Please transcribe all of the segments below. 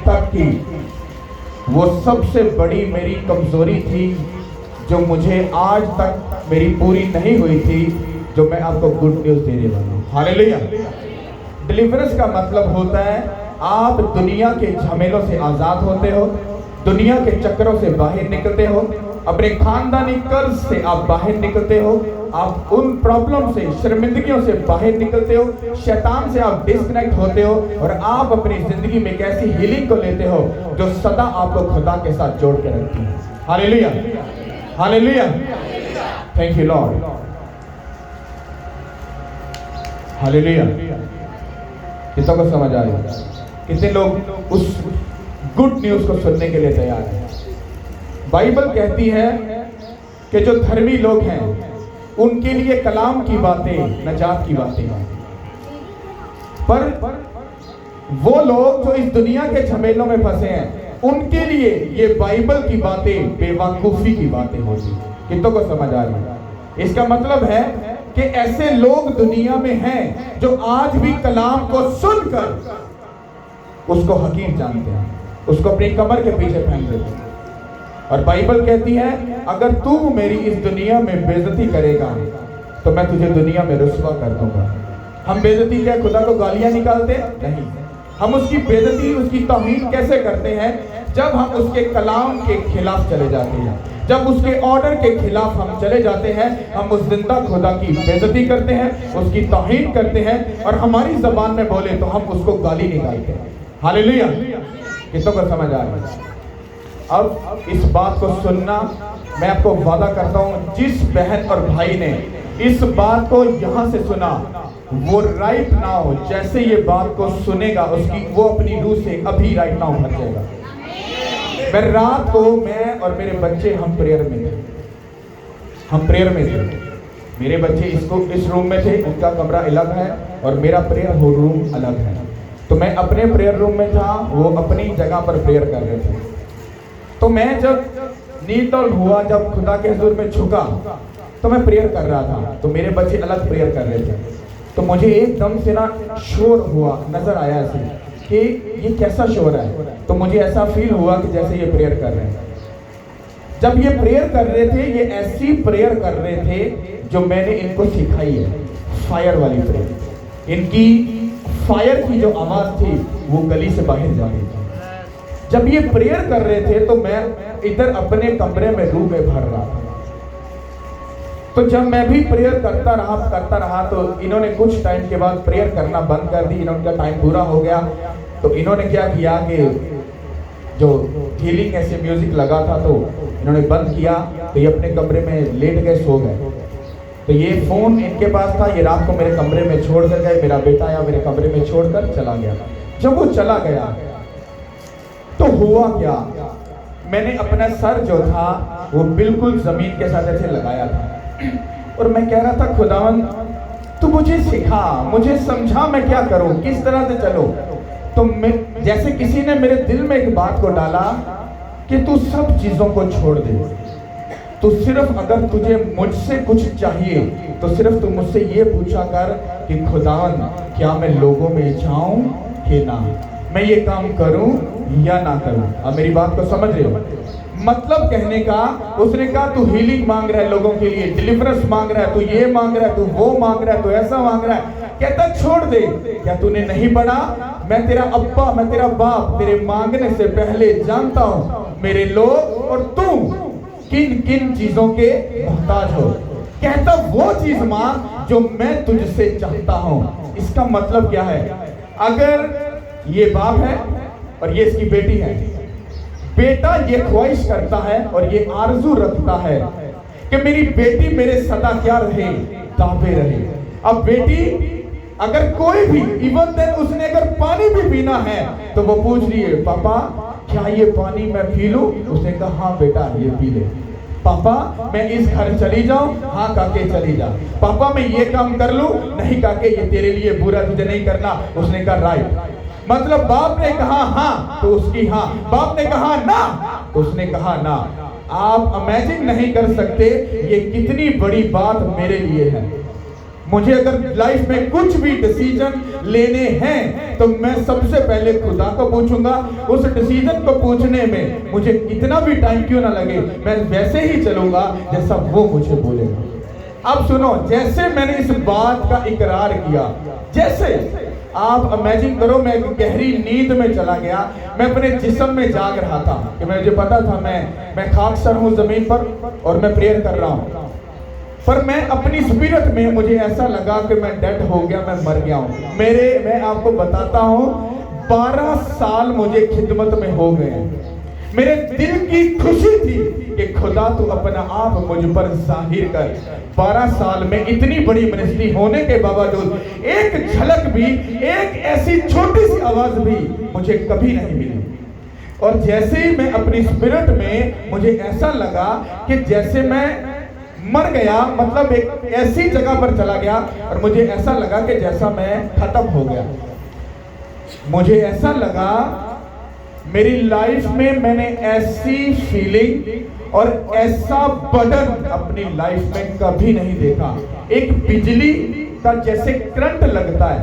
तक की वो सबसे बड़ी मेरी कमजोरी थी जो मुझे आज तक मेरी पूरी नहीं हुई थी, जो मैं आपको गुड न्यूज़ देने वाला हूँ। हालेलुया। डिलीवरेंस का मतलब होता है आप दुनिया के झमेलों से आज़ाद होते हो, दुनिया के चक्करों से बाहर निकलते हो, अपने खानदानी कर्ज से आप बाहर निकलते हो, आप उन प्रॉब्लम से, शर्मिंदगियों से बाहर निकलते हो, शैतान से आप डिस्कनेक्ट होते हो और आप अपनी जिंदगी में एक ऐसी हीलिंग को लेते हो जो सदा आपको खुदा के साथ जोड़ के रखती है। Hallelujah, hallelujah, thank you Lord, hallelujah. कितनों को समझ आ रही है? कितने लोग उस गुड न्यूज़ को सुनने के लिए तैयार हैं? बाइबल कहती है कि जो धर्मी लोग हैं उनके लिए कलाम की बातें नजात की बातें हैं, पर वो लोग जो इस दुनिया के झमेलों में फंसे हैं उनके लिए ये बाइबल की बातें बेवकूफ़ी की बातें होती। कितनों को समझ आ रही है? इसका मतलब है कि ऐसे लोग दुनिया में हैं जो आज भी कलाम को सुनकर उसको हकीम जानते हैं, उसको अपनी कमर के पीछे फेंक देते हैं। और बाइबल कहती है अगर तू मेरी इस दुनिया में बेइज्जती करेगा तो मैं तुझे दुनिया में रुस्वा कर दूंगा। हम बेइज्जती क्या खुदा को गालियां निकालते? नहीं, हम उसकी बेइज्जती, उसकी तौहीन कैसे करते हैं? जब हम उसके कलाम के खिलाफ चले जाते हैं, जब उसके ऑर्डर के खिलाफ हम चले जाते हैं, हम उस जिंदा खुदा की बेइज्जती करते हैं, उसकी तौहीन करते हैं और हमारी जबान में बोले तो हम उसको गाली निकालते हैं। हालेलुया। कितनों को समझ आ रहा है? अब इस बात को सुनना, मैं आपको वादा करता हूं जिस बहन और भाई ने इस बात को यहां से सुना वो राइट नाउ जैसे ये बात को सुनेगा उसकी वो अपनी रूह से अभी राइट नाउ भर जाएगा। मैं रात को, मैं और मेरे बच्चे हम प्रेयर में थे, हम प्रेयर में थे। मेरे बच्चे इस रूम में थे, उनका कमरा अलग है और मेरा प्रेयर रूम अलग है। तो मैं अपने प्रेयर रूम में था, वो अपनी जगह पर प्रेयर कर रहे थे। तो मैं जब नींद हुआ, जब खुदा के हुजूर में झुका तो मैं प्रेयर कर रहा था, तो मेरे बच्चे अलग प्रेयर कर रहे थे। तो मुझे एकदम से ना शोर हुआ, नजर आया ऐसे कि ये कैसा शोर है। तो मुझे ऐसा फील हुआ कि जैसे ये प्रेयर कर रहे हैं। जब ये प्रेयर कर रहे थे, ये ऐसी प्रेयर कर रहे थे जो मैंने इनको सिखाई है, फायर वाली प्रेयर। इनकी फायर की जो आवाज थी वो गली से बाहर जा रही थी। जब ये प्रेयर कर रहे थे तो मैं इधर अपने कमरे में रूह में भर रहा था। तो जब मैं भी प्रेयर करता रहा तो इन्होंने कुछ टाइम के बाद प्रेयर करना बंद कर दी। इनका टाइम पूरा हो गया तो इन्होंने क्या किया कि जो हीलिंग ऐसे म्यूजिक लगा था तो इन्होंने बंद किया। तो ये अपने कमरे में लेट गए, सो गए। तो ये फोन इनके पास था, ये रात को मेरे कमरे में छोड़ कर गए। मेरा बेटा आया, मेरे कमरे में छोड़कर चला गया। जब वो चला गया तो हुआ क्या, मैंने अपना सर जो था वो बिल्कुल जमीन के साथ ऐसे लगाया था और मैं कह रहा था खुदावन तू मुझे सिखा, मुझे समझा मैं क्या करूं, किस तरह से चलो। तो मैं जैसे किसी ने मेरे दिल में एक बात को डाला कि तू सब चीजों को छोड़ दे, तो सिर्फ अगर तुझे मुझसे कुछ चाहिए तो सिर्फ तू मुझसे ये पूछा कर कि खुदावन क्या मैं लोगों में जाऊं कि ना, मैं ये काम करूं या ना करूं। अब मेरी बात को समझ रहे हो? मतलब कहने का, उसने कहा तू हीलिंग मांग रहा है लोगों के लिए, डिलीवरेंस मांग रहा है, तू ये मांग रहा है, तू वो मांग रहा है, तू ऐसा मांग रहा है। कहता छोड़ दे, क्या तूने नहीं पढ़ा? मैं तेरा अब्बा, मैं तेरा बाप, तेरे मांगने से पहले जानता हूं मेरे लोग और तू किन किन चीजों के मोहताज हो। कहता वो चीज मांग जो मैं तुझसे चाहता हूं। इसका मतलब क्या है? अगर ये बाप है और ये इसकी बेटी है, बेटा ये ख्वाहिश करता है और ये आरजू रखता है कि मेरी बेटी मेरे सदा क्या रहे, ताबे रहे। अब बेटी अगर कोई भी इवन देन उसने अगर पानी भी पीना है तो वो पूछ रही है पापा क्या ये पानी मैं पी लूं? उसने कहा हाँ बेटा ये पी ले। पापा मैं इस घर चली जाऊं? हाँ काके चली जा। पापा मैं ये काम कर लूं? नहीं काके ये तेरे लिए बुरा, तुझे नहीं करना। उसने कहा राइट। मतलब बाप ने कहा हाँ तो उसकी हाँ, बाप ने कहा ना तो उसने कहा ना। आप इमेजिन नहीं कर सकते ये कितनी बड़ी बात मेरे लिए है। मुझे अगर लाइफ में कुछ भी डिसीजन लेने हैं तो मैं सबसे पहले खुदा को पूछूंगा। उस डिसीजन को पूछने में मुझे कितना भी टाइम क्यों ना लगे, मैं वैसे ही चलूंगा जैसा वो मुझे बोलेगा। अब सुनो, जैसे मैंने इस बात का इकरार किया, जैसे आप इमेजिन करो मैं एक गहरी नींद में चला गया, मैं अपने जिस्म में जाग रहा था कि मुझे पता था मैं खाकसर हूँ जमीन पर और मैं प्रेयर कर रहा हूँ, पर मैं अपनी स्पिरिट में मुझे ऐसा लगा कि मैं डेड हो गया, मैं मर गया हूँ। मैं आपको बताता हूँ 12 साल मुझे खिदमत में हो गए हैं। मेरे दिल की खुशी थी कि खुदा तू अपना आप मुझ पर जाहिर कर। 12 साल में इतनी बड़ी मिनिस्ट्री होने के बावजूद एक झलक भी, एक ऐसी छोटी सी आवाज भी मुझे कभी नहीं मिली। और जैसे ही मैं अपनी स्पिरिट में, मुझे ऐसा लगा कि जैसे मैं मर गया, मतलब एक ऐसी जगह पर चला गया और मुझे ऐसा लगा कि जैसा मैं खत्म हो गया। मुझे ऐसा लगा मेरी लाइफ में मैंने ऐसी फीलिंग और ऐसा बर्डन अपनी लाइफ में कभी नहीं देखा। एक बिजली का जैसे करंट लगता है,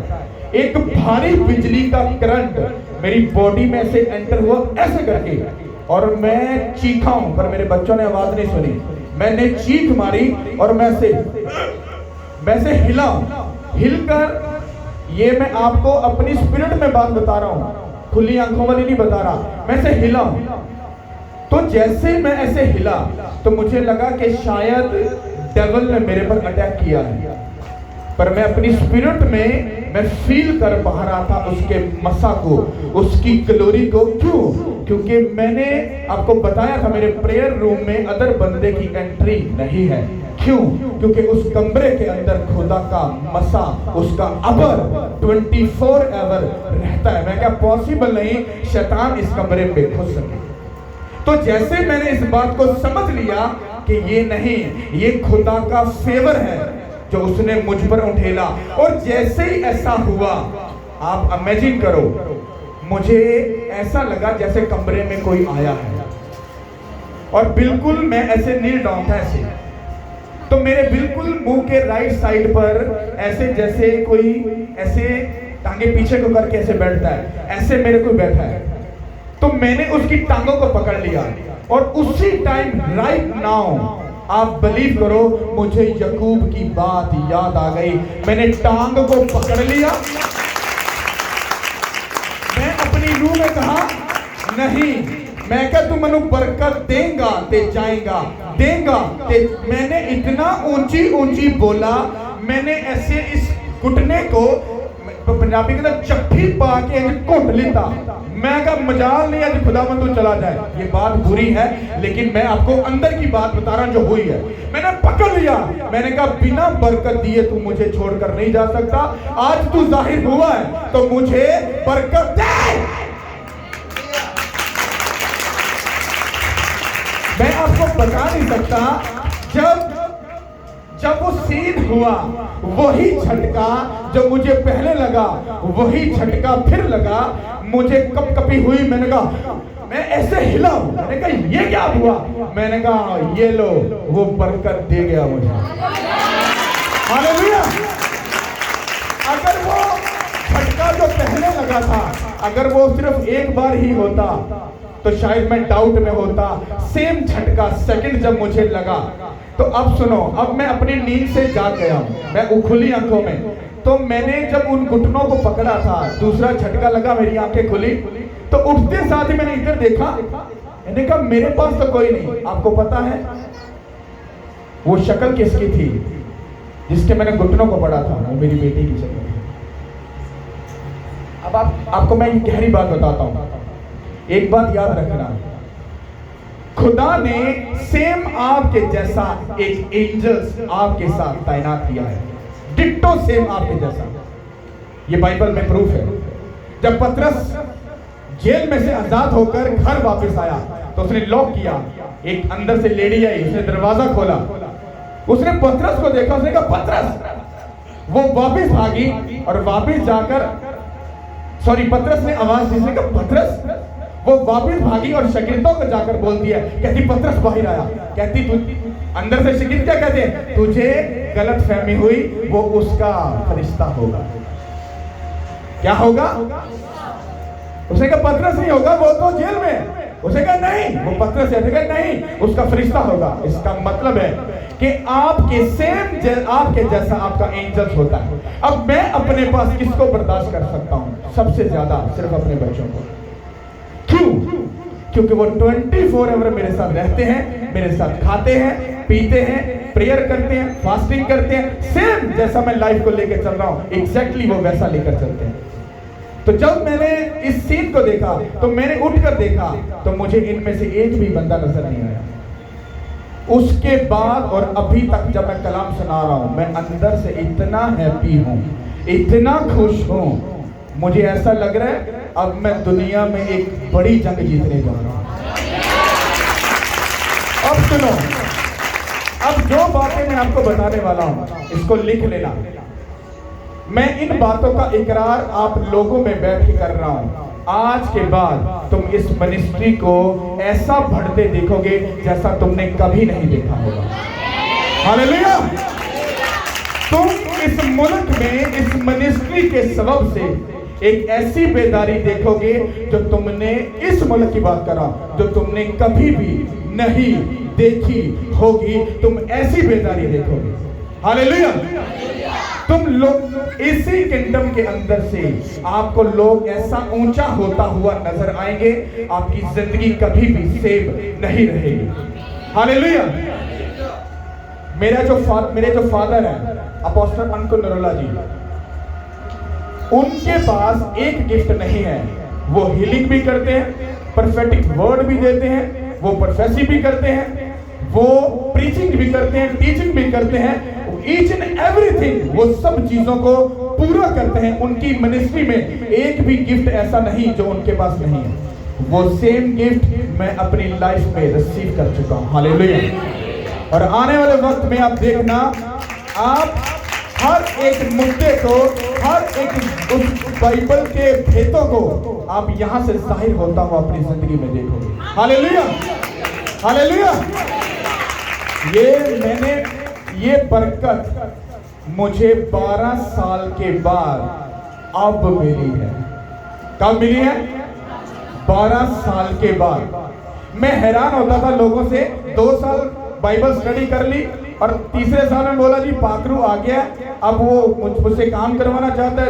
एक भारी बिजली का करंट मेरी बॉडी में से एंटर हुआ ऐसे करके, और मैं चीखा हूं, पर मेरे बच्चों ने आवाज नहीं सुनी। मैंने चीख मारी और मैं से हिलकर, ये मैं आपको अपनी स्पिरिट में बात बता रहा हूं, खुली आंखों वाली नहीं बता रहा, मैं से हिला। तो जैसे मैं ऐसे हिला तो मुझे लगा कि शायद डेविल ने मेरे पर अटैक किया है, पर मैं अपनी स्पिरिट में मैं फील कर पा रहा था उसके मसा को, उसकी ग्लोरी को। क्यों? क्योंकि मैंने आपको बताया था मेरे प्रेयर रूम में अदर बंदे की एंट्री नहीं है। क्यों? क्योंकि उस कमरे के अंदर खुदा का मसा, उसका अबर 24 आवर रहता है। मैं क्या पॉसिबल नहीं शैतान इस कमरे पे घुस सके। तो जैसे मैंने इस बात को समझ लिया कि ये नहीं, ये खुदा का फेवर है जो उसने मुझ पर उठेला, और जैसे ही ऐसा हुआ, आप इमेजिन करो, मुझे ऐसा लगा जैसे कमरे में कोई आया है, और बिल्कुल मैं ऐसे नील डाउन था ऐसे, तो मेरे बिल्कुल मुंह के राइट साइड पर ऐसे जैसे कोई ऐसे टांगे पीछे को करके ऐसे बैठता है, ऐसे मेरे को बैठा है। तो मैंने उसकी टांगों को पकड़ लिया, और उसी टाइम राइट नाउ आप बिलीव करो, मुझे यकूब की बात याद आ गई। मैंने टांग को पकड़ लिया, मैं अपनी रूह में कहा नहीं, मैं क्या तू मनु बरकत देगा ते जाएगा, देगा ते। मैंने इतना ऊंची ऊंची बोला, मैंने ऐसे इस घुटने को पंजाबी के अंदर चप्पी पा के घुट लेता। मैं का मजाल नहीं है खुदावंद तू चला जाए, ये बात बुरी है, लेकिन मैं आपको अंदर की बात बता रहा जो हुई है। मैंने पकड़ लिया, मैंने कहा बिना बरकत दिए तू मुझे छोड़कर नहीं जा सकता। आज तू जाहिर हुआ है तो मुझे बरकत दे। मैं आपको बता नहीं सकता, जब वो सीन हुआ, वही झटका जो मुझे पहले लगा, वही झटका फिर लगा। मुझे कपकपी हुई, मैंने कहा, मैं ऐसे हिला, मैंने कहा ये क्या हुआ? मैंने कहा ये लो, वो बरकत दे गया मुझे। हालेलुया। अगर वो झटका जो पहले लगा था, अगर वो सिर्फ एक बार ही होता तो शायद मैं डाउट में होता। सेम झटका सेकंड जब मुझे लगा, तो अब सुनो, अब मैं अपनी नींद से जाग गया, मैं खुली आंखों में। तो मैंने जब उन घुटनों को पकड़ा था, दूसरा झटका लगा, मेरी आंखें खुली, तो उठते साथ ही मैंने इधर देखा, मैंने कहा मेरे पास तो कोई नहीं। आपको पता है वो शक्ल किसकी थी जिसके मैंने घुटनों को पकड़ा था? वो मेरी बेटी की शक्ल थी। अब आपको मैं एक गहरी बात बताता हूं, एक बात याद रखना, खुदा ने सेम आपके जैसा एक एंजल्स आपके साथ तैनात किया है, डिट्टो सेम आपके जैसा। ये बाइबल में प्रूफ है। जब पतरस जेल में से आजाद होकर घर वापस आया तो उसने लॉक किया, एक अंदर से लेडी आई, उसने दरवाजा खोला, उसने पतरस को देखा, उसने कहा पतरस। वो वापस भागी और वापस जाकर, सॉरी, पतरस ने आवाज दी, उसने कहा पतरस। वो वापस भागी और शागिर्दों को जाकर बोलती है, कहती पतरस बाहर आया, कहती अंदर से शिकित क्या कहते हैं? तुझे गलत फहमी हुई, वो उसका फरिश्ता होगा। क्या होगा? उसने कहा पतरस नहीं होगा, वो तो जेल में। उसने कहा नहीं, वो पतरस है। नहीं, उसका फरिश्ता होगा। इसका मतलब है कि आपके सेम आपके जैसा आपका एंजल्स होता है। अब मैं अपने पास किसको बर्दाश्त कर सकता हूं? सबसे ज्यादा सिर्फ अपने बच्चों को। क्यों? क्योंकि वो 24 आवर मेरे साथ रहते हैं, मेरे साथ खाते हैं, पीते हैं, प्रेयर करते हैं, फास्टिंग करते हैं। सेम जैसा मैं लाइफ को लेकर चल रहा हूं, एग्जैक्टली वो वैसा लेकर चलते हैं। तो जब मैंने इस सीन को देखा तो मैंने उठकर देखा तो मुझे इनमें से एक भी बंदा नजर नहीं आया। उसके बाद और अभी तक जब मैं कलाम सुना रहा हूं, मैं अंदर से इतना हैप्पी हूं, इतना खुश हूं, मुझे ऐसा लग रहा है अब मैं दुनिया में एक बड़ी जंग जीतने जा रहा हूं। अब सुनो, अब जो बातें मैं आपको बताने वाला हूं, इसको लिख लेना। मैं इन बातों का इकरार आप लोगों में बैठ के कर रहा हूं। आज के बाद तुम इस मिनिस्ट्री को ऐसा बढ़ते देखोगे जैसा तुमने कभी नहीं देखा होगा। हालेलुया! तुम इस मुल्क में इस मिनिस्ट्री के सबब से एक ऐसी बेदारी देखोगे जो तुमने, इस मुल्क की बात कर रहा हूं, जो तुमने कभी भी नहीं देखी होगी। तुम ऐसी बेदारी देखोगे। हालेलुया! तुम लोग इसी किंगडम के अंदर से आपको लोग ऐसा ऊंचा होता हुआ नजर आएंगे, आपकी जिंदगी कभी भी सेफ नहीं रहेगी। हालेलुया! मेरे जो फादर हैं अपोस्टल अंकुर नरोला जी, उनके पास एक गिफ्ट नहीं है। वो हीलिंग भी करते हैं, प्रोफेटिक वर्ड भी देते हैं, वो प्रोफेसी भी करते हैं, वो प्रीचिंग भी करते हैं, टीचिंग भी करते हैं। ईच एंड एवरीथिंग, वो सब चीजों को पूरा करते हैं। उनकी मिनिस्ट्री में एक भी गिफ्ट ऐसा नहीं जो उनके पास नहीं है। वो सेम गिफ्ट मैं अपनी लाइफ में रिसीव कर चुका हूं। हालेलुया! और आने वाले वक्त में आप देखना, आप हर एक मुद्दे को, हर एक उस बाइबल के भेदों को आप यहां से जाहिर होता हुआ अपनी जिंदगी में देखोगे। हालेलुया! हालेलुया! ये बरकत मुझे 12 साल के बाद अब मिली है। कब मिली है? 12 साल के बाद। मैं हैरान होता था लोगों से, 2 साल बाइबल स्टडी कर ली और तीसरे साल में बोला जी पाकरू आ गया, अब वो मुझसे काम करवाना चाहता है,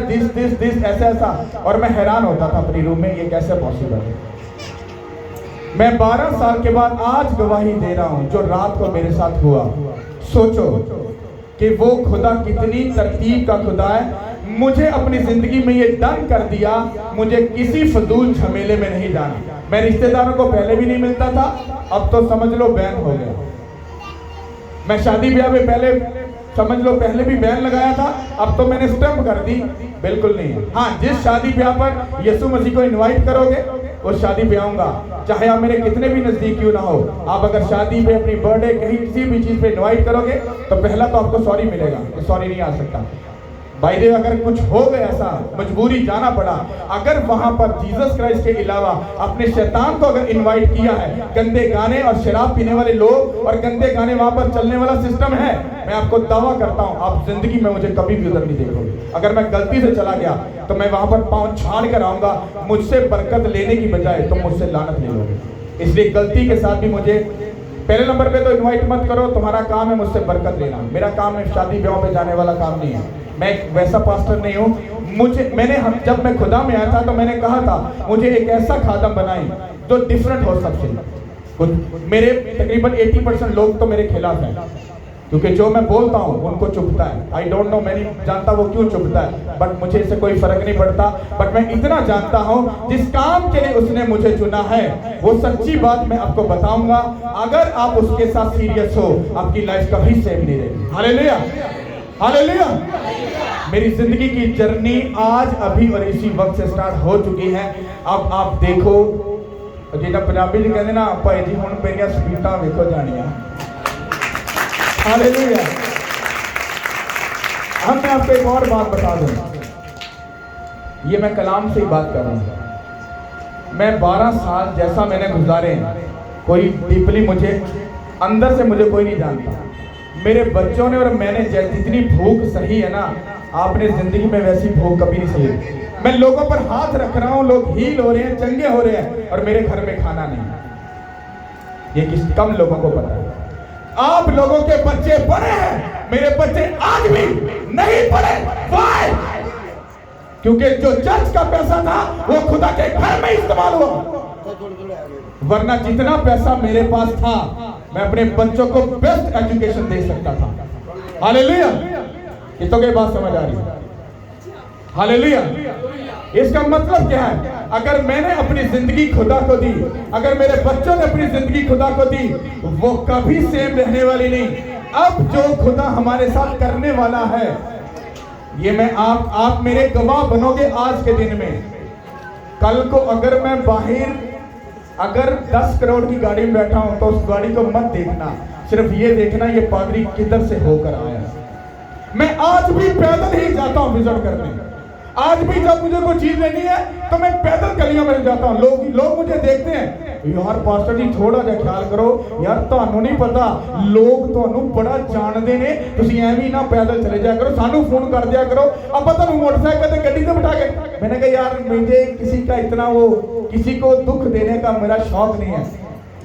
दिस ऐसा। और मैं हैरान होता था अपनी रूम में, ये कैसे पॉसिबल है। मैं 12 साल के बाद आज गवाही दे रहा हूं जो रात को मेरे साथ हुआ। सोचो कि वो खुदा कितनी तरतीब का खुदा है। मुझे अपनी जिंदगी में ये डन कर दिया, मुझे किसी फजूल झमेले में नहीं जाना। मैं रिश्तेदारों को पहले भी नहीं मिलता था, अब तो समझ लो बैन हो गया। मैं शादी ब्याह में पहले समझ लो पहले भी बैन लगाया था, अब तो मैंने स्टंप कर दी, बिल्कुल नहीं है। हाँ, जिस शादी ब्याह पर यीशु मसीह को इनवाइट करोगे उस शादी पे आऊंगा, चाहे आप मेरे कितने भी नजदीक क्यों ना हो। आप अगर शादी पे, अपनी बर्थडे, कहीं किसी भी चीज पे इनवाइट करोगे तो पहला तो आपको सॉरी मिलेगा, तो सॉरी नहीं आ सकता। भाई देव, अगर कुछ हो गया ऐसा, मजबूरी जाना पड़ा, अगर वहां पर जीसस क्राइस्ट के अलावा अपने शैतान को अगर इनवाइट किया है, गंदे गाने और शराब पीने वाले लोग और गंदे गाने वहां पर चलने वाला सिस्टम है, मैं आपको दावा करता हूं आप जिंदगी में मुझे कभी भी उधर नहीं देखोगे। अगर मैं गलती से चला गया तो मैं वहां पर पांव छाड़ कर आऊंगा, मुझसे बरकत लेने की बजाय तुम मुझसे लानत ले लोगे। इसलिए गलती के साथ भी मुझे पहले नंबर पे तो इनवाइट मत करो। तुम्हारा काम है मुझसे बरकत लेना, मेरा काम है शादी ब्याह पे जाने वाला काम नहीं है। मैं वैसा पास्टर नहीं हूँ। जब मैं खुदा में आया था तो मैंने कहा था मुझे एक ऐसा खादम बनाई जो डिफरेंट हो सबसे। मेरे तकरीबन 80% लोग तो मेरे खिलाफ हैं, क्योंकि जो मैं बोलता हूँ उनको चुभता है। आई डोंट नो, मैं नहीं जानता वो क्यों चुभता है, बट मुझे इससे कोई फर्क नहीं पड़ता। बट मैं इतना जानता हूँ जिस काम के लिए उसने मुझे चुना है वो सच्ची बात मैं आपको बताऊंगा। अगर आप उसके साथ सीरियस हो, आपकी लाइफ कभी सेफ नहीं रहेगी। हालेलुया! हालेलुया! मेरी जिंदगी की जर्नी आज अभी और इसी वक्त से स्टार्ट हो चुकी है। अब आप देखो, जिन्हें पंजाबी जी कहते ना, भाई जी हुण मेरिया स्पीडां वेखो जानियां। हालेलुया! अब मैं आपको एक और बात बता दूं, ये मैं कलाम से ही बात कर रहा हूं। मैं 12 साल जैसा मैंने गुजारे, कोई डीपली मुझे अंदर से मुझे कोई नहीं जानता। मेरे बच्चों ने और मैंने जितनी भूख सही है ना, आपने जिंदगी में वैसी भूख कभी नहीं सही। मैं लोगों पर हाथ रख रहा हूं, लोग हील हो रहे हैं, चंगे हो रहे हैं, और मेरे घर में खाना नहीं। ये किस कम लोगों को पता है। आप लोगों के बच्चे पढ़े हैं, मेरे बच्चे आज भी नहीं पढ़े। वाई? क्योंकि जो चर्च का पैसा था वो खुदा के घर में इस्तेमाल हुआ, वरना जितना पैसा मेरे पास था मैं अपने बच्चों को बेस्ट एजुकेशन दे सकता था। हालेलुया! कितनों की बात समझ आ रही है? हालेलुया! इसका मतलब क्या है? अगर मैंने अपनी जिंदगी खुदा को दी, अगर मेरे बच्चों ने अपनी जिंदगी खुदा को दी, वो कभी सेम रहने वाली नहीं। अब जो खुदा हमारे साथ करने वाला है, ये मैं आप मेरे गवाह बनोगे आज के दिन में। कल को अगर मैं बाहर अगर 10 करोड़ की गाड़ी में बैठा हूं तो उस गाड़ी को मत देखना, सिर्फ ये देखना ये पादरी किधर से होकर आया। मैं आज भी पैदल ही जाता हूं विजिट करने। आज भी जब मुझे कोई चीज लेनी है तो मैं पैदल गलियों में जाता हूं। लोग मुझे देखते हैं, यार पास्टर जी थोड़ा जा ख्याल करो यार, थानू नहीं पता लोग थानू बड़ा जानते ने, तुसी एवं ही ना पैदल चले जाया करो, सानू फोन कर दिया करो, अब थानू मोटरसाइकिल ते गड्डी ते बिठा के। मैंने कहा यार मुझे किसी का इतना किसी को दुख देने का मेरा शौक नहीं है,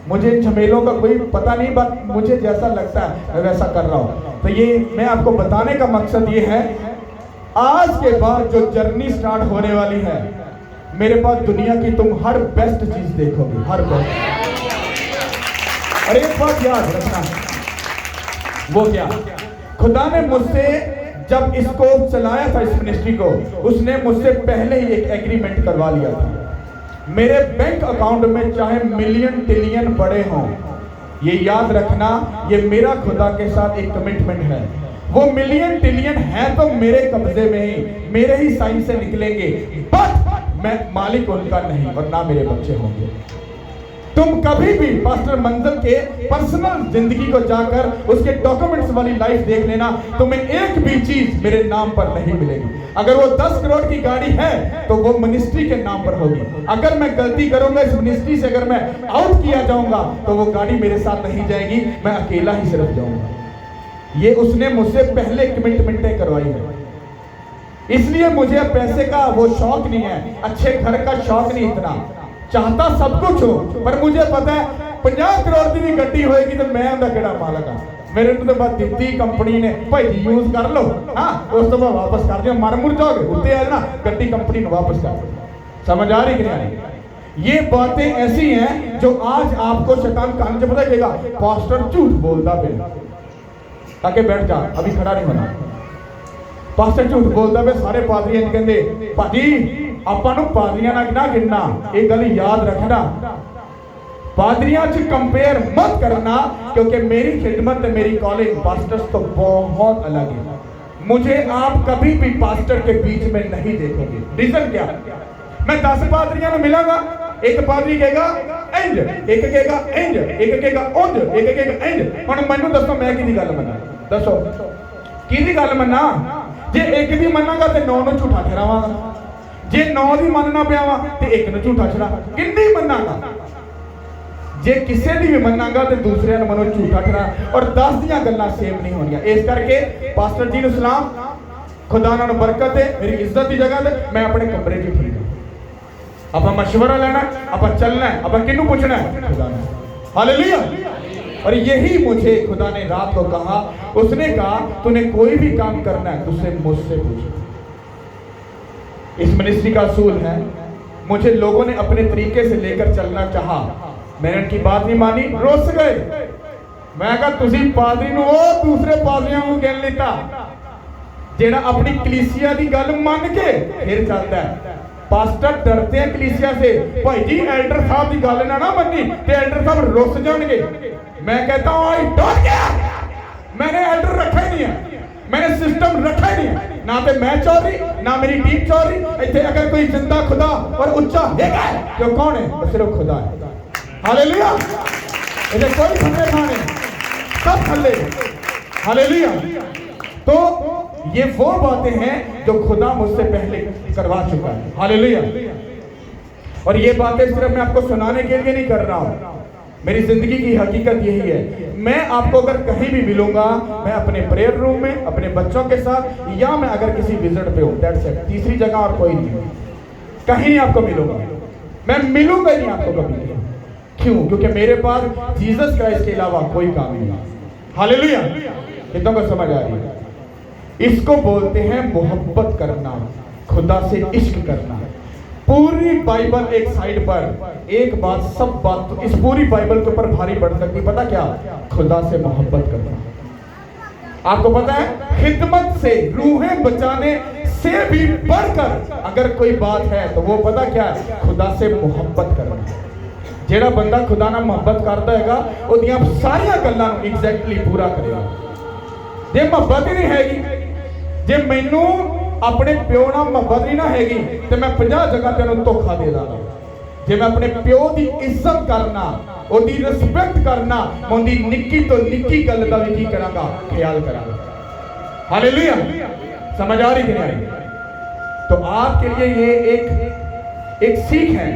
मुझे झमेलों का कोई पता नहीं, बट मुझे जैसा लगता है मैं वैसा कर रहा हूं। तो ये मैं आपको बताने का मकसद ये है, आज के बाद जो जर्नी स्टार्ट होने वाली है, मेरे पास दुनिया की तुम हर बेस्ट चीज देखोगे, हर बेस्ट। और एक बात याद रखना, वो क्या? खुदा ने मुझसे जब इसको चलाया था, इस मिनिस्ट्री को, उसने मुझसे पहले ही एक एग्रीमेंट करवा लिया था। मेरे बैंक अकाउंट में चाहे मिलियन ट्रिलियन पड़े हों, ये याद रखना, ये मेरा खुदा के साथ एक कमिटमेंट है। वो मिलियन ट्रिलियन है तो मेरे कब्जे में ही, मेरे ही साइन से निकलेंगे, बट मैं मालिक उनका नहीं, और ना मेरे बच्चे होंगे। तुम कभी भी पास्टर मंजल के पर्सनल जिंदगी को जाकर उसके डॉक्यूमेंट्स वाली लाइफ देख लेना, तुम्हें एक भी चीज मेरे नाम पर नहीं मिलेगी। अगर वो 10 करोड़ की गाड़ी है तो वो मिनिस्ट्री के नाम पर होगी। अगर मैं गलती करूंगा इस मिनिस्ट्री से, अगर मैं आउट किया जाऊंगा तो वो गाड़ी मेरे साथ नहीं जाएगी, मैं अकेला ही सिर्फ जाऊंगा। ये उसने मुझसे पहले कमिटमेंटें करवाई है। इसलिए मुझे पैसे का वो शौक नहीं है, अच्छे घर का शौक नहीं, इतना चाहता सब कुछ हो, पर मुझे पता है 50 करोड़ की भी गड्डी होएगी तो मैं उनका केड़ा मालक हाँ। मेरे तो बात दी कंपनी ने, भाई जी यूज कर लो, हाँ उस तो मैं वापस कर दिया, मर मुर जाओगे उत्ते है ना, गड्डी कंपनी ने वापस कर दो। समझ आ रही कि नहीं? ये बातें ऐसी हैं जो आज आपको शैतान कान से पता चलेगा, पास्टर झूठ बोलता पे, ताकि बैठ जा, अभी खड़ा नहीं होना। पास्टर झूठ बोलता पे, सारे पादरी कहते भाजी ਆਪਾਂ ਨੂੰ ਪਾਦਰੀਆਂ ਨਾਲ ਨਾ ਗਿਣਨਾ, ਇਹ ਗੱਲ याद रखना, पादरियां से कंपेयर मत करना, क्योंकि मेरी खिदमत मेरी कॉलिंग पास्टर्स तो बहुत अलग है। मुझे आप कभी भी पास्टर के बीच में नहीं देखोगे। रीजन क्या? मैं 10 पादरियां में मिलांगा, एक पादरी कहेगा इंज, एक कहेगा इंज, एक कहेगा उंज, एक कहेगा इंज। हुण मैनूं दसो मैं किहदी गल मन्ना? दसो किहदी गल मन्ना? जे एक दी मन्नांगा ते 9 नूं झूठा ठहरावांगा, जे 9 दी मनना पिया वा ते एक नूं झूठा छड़ा, किन्नी मन्नांगा? जे किसी दी भी मन्नांगा ते दूसरे नूं मनो झूठा ठहरा, और 10 दियां गल्लां सेम नहीं होणीआं। इस करके पास्टर जी नूं सलाम, खुदा नाल बरकत है, मेरी इज्जत की जगह ते मैं अपने कमरे च ठीक हां। आपां मशवरा लेना, आपां चलना है, आपां किन्नू पुछना है? खुदा ने। हालेलुया! और यही मुझे खुदा ने रात को कहा, उसने कहा तूने कोई भी काम करना है तुझसे मुझसे पूछ। इस मिनिस्ट्री का असूल है, मुझे लोगों ने अपने तरीके से लेकर चलना चाहा, मैंने उनकी बात नहीं मानी, रुस गए। मैं कहा तुसी पादरी नूं वो दूसरे पादरियां नूं गिन लेता, जेड़ा अपनी कलीसिया की गल मान के फिर चलता है। पास्टर डरते हैं कलीसिया से, भाई जी एल्डर साहब की गल ना मनी ते एल्डर साहब रुस जाएंगे। मैं कहता हूं आई डोंट केयर, मैंने एल्डर रखा ही नहीं है, मैंने सिस्टम रखा ही नहीं है, ना तो मैं चौधरी ना मेरी टीम चौधरी। इतने अगर कोई जिंदा खुदा और उच्चा है तो कौन है? तो सिर्फ खुदा है। हालेलुया! इसे कोई थल्ले खाने, सब थल्ले। हालेलुया! तो ये वो बातें हैं जो खुदा मुझसे पहले करवा चुका है। हालेलुया! और ये बातें सिर्फ मैं आपको सुनाने के लिए नहीं कर रहा हूं, मेरी जिंदगी की हकीकत यही है। मैं आपको अगर कहीं भी मिलूंगा, मैं अपने प्रेयर रूम में अपने बच्चों के साथ, या मैं अगर किसी विजिट पे हूँ, दैट्स इट। तीसरी जगह और कोई नहीं, कहीं नहीं आपको मिलूंगा। मैं मिलूंगा ही नहीं आपको कभी। क्यों? क्योंकि मेरे पास जीसस क्राइस्ट के अलावा कोई काम नहीं है। हालेलुया! कितनों को समझ आ रही है? इसको बोलते हैं मोहब्बत करना, खुदा से इश्क करना। पूरी बाइबल एक साइड पर, एक बात सब बात तो इस पूरी बाइबल के ऊपर भारी पड़ सकती, पता क्या? खुदा से मोहब्बत करना। आपको पता है, खिदमत से, रूहें बचाने से भी बढ़कर अगर कोई बात है तो वो पता क्या है? खुदा से मोहब्बत करना। जेड़ा बंदा खुदा नाल मोहब्बत करता हैगा, ओदियां सारियां गल्लां नूं एग्जैक्टली पूरा करेगा। जे मोहब्बत ही नहीं हैगी, जे मैनू अपने प्यो नाल मोहब्बत नहीं ना हैगी, तो मैं 50 जगह तेनों धोखा दे दांगा। जे मैं अपने प्यो की इज्जत करना, ओदी रिस्पेक्ट करना, मैं उनकी निक्की तो निक्की गल का भी की करांगा, ख्याल करांगा। हालेलुया! समझ आ रही कि नहीं? तो आपके लिए ये एक सीख है।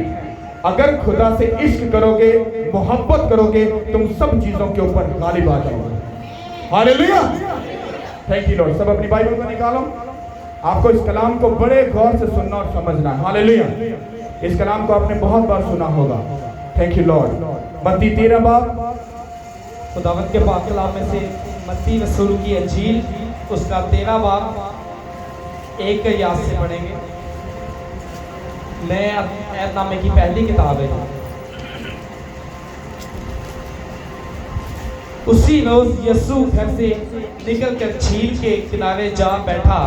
अगर खुदा से इश्क करोगे, मोहब्बत करोगे, तुम सब चीजों के ऊपर गालिब आ जाओगे। हालेलुया! Thank you Lord. सब अपनी बाइबल को निकालो। आपको इस कलाम को बड़े गौर से सुनना और समझना है। हालेलुया! इस कलाम को आपने बहुत बार सुना होगा। Thank you Lord. मत्ती 13 बाब, खुदावंद के पाक कलाम में से मत्ती रसूल की अंजील उसका 13 बाब 1 याद से पढ़ेंगे। नए ऐतनामे की पहली किताब है। उसी रोज यीशु घर से निकलकर झील के किनारे जा बैठा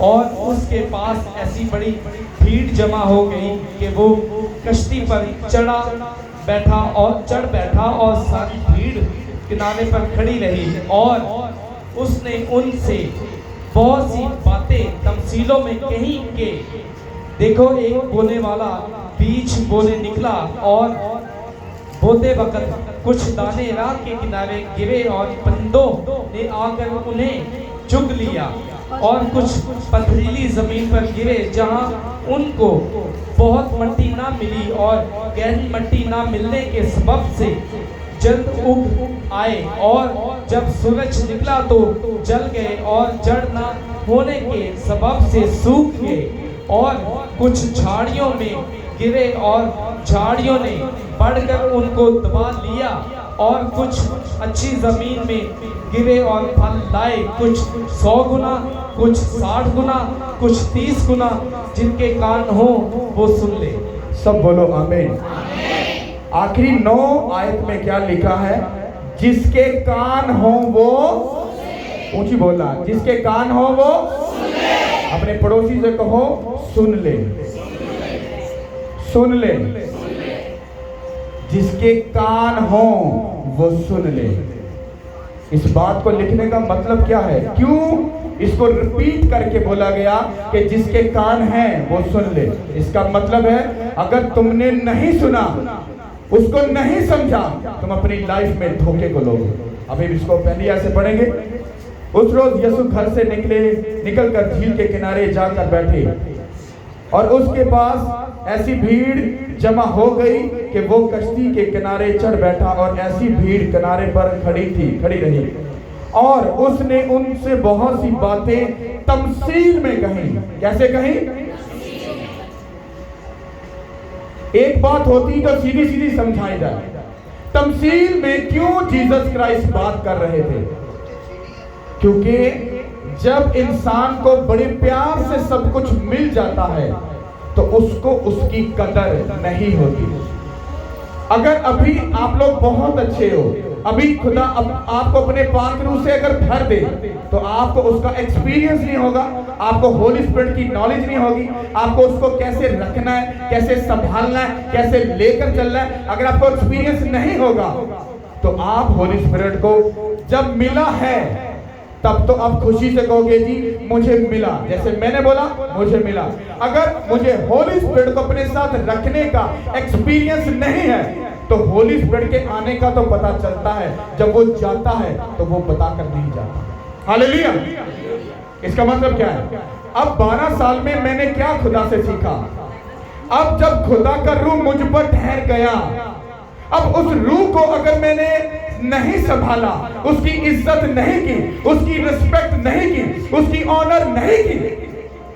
और उसके पास ऐसी बड़ी भीड़ जमा हो गई कि वो कश्ती पर चढ़ बैठा और सारी भीड़ किनारे पर खड़ी रही और उसने उनसे बहुत सी बातें तमसीलों में कही कि देखो, एक बोने वाला बीज बोने निकला और बोते वक्त कुछ दाने राह के किनारे गिरे और परिंदों ने आकर उन्हें चुग लिया, और कुछ पथरीली जमीन पर गिरे जहां उनको बहुत मट्टी ना मिली और गहरी मट्टी ना मिलने के सबब से जल्द उग आए, और जब सूरज निकला तो जल गए और जड़ ना होने के सबब से सूख गए। और कुछ झाड़ियों में गिरे और झाड़ियों ने बढ़कर उनको दबा लिया, और कुछ अच्छी जमीन में गिरे और फल लाए, कुछ 100 गुना, कुछ 60 गुना, कुछ 30 गुना। जिनके कान हो वो सुन ले। सब बोलो आमीन। आखिरी 9 आयत में क्या लिखा है? जिसके कान हो वो, ऊंची बोलना, जिसके कान हो वो अपने पड़ोसी से कहो सुन ले, सुन ले। जिसके कान हो वो सुन ले। इस बात को लिखने का मतलब क्या है? क्यों इसको रिपीट करके बोला गया कि जिसके कान हैं वो सुन ले? इसका मतलब है, अगर तुमने नहीं सुना, उसको नहीं समझा, तुम अपनी लाइफ में धोखे को लोगे। अभी इसको पहली ऐसे पढ़ेंगे। उस रोज यीशु घर से निकलकर झील के किनारे जाकर बैठे और उसके पास ऐसी भीड़ जमा हो गई कि वो कश्ती के किनारे चढ़ बैठा, और ऐसी भीड़ किनारे पर खड़ी रही, और उसने उनसे बहुत सी बातें तमसील में कही। कैसे कही? एक बात होती तो सीधी सीधी समझाई जाए, तमसील में क्यों जीसस क्राइस्ट बात कर रहे थे? क्योंकि जब इंसान को बड़े प्यार से सब कुछ मिल जाता है तो उसको उसकी कदर नहीं होती। अगर अभी आप लोग बहुत अच्छे हो, अभी खुदा आपको अपने पाक रूह से अगर भर दे, तो आपको उसका एक्सपीरियंस नहीं होगा, आपको होली स्पिरिट की नॉलेज नहीं होगी, आपको उसको कैसे रखना है, कैसे संभालना है, कैसे लेकर चलना है। अगर आपको एक्सपीरियंस नहीं होगा तो आप होली स्पिरिट को जब मिला है तब तो आप खुशी से कहोगे जी मुझे मिला, जैसे मैंने बोला मुझे मिला। अगर मुझे होली स्पिरिट को अपने साथ रखने का एक्सपीरियंस नहीं है तो होली स्पिरिट के आने का तो पता चलता है, जब वो जाता है तो वो बताकर नहीं जाता। हालेलुया! इसका मतलब क्या है? अब 12 साल में मैंने क्या खुदा से सीखा? अब जब खुदा का रूह मुझ पर ठहर गया, अब उस रूह को अगर मैंने नहीं संभाला, उसकी इज्जत नहीं की, उसकी रिस्पेक्ट नहीं की, उसकी ऑनर नहीं की,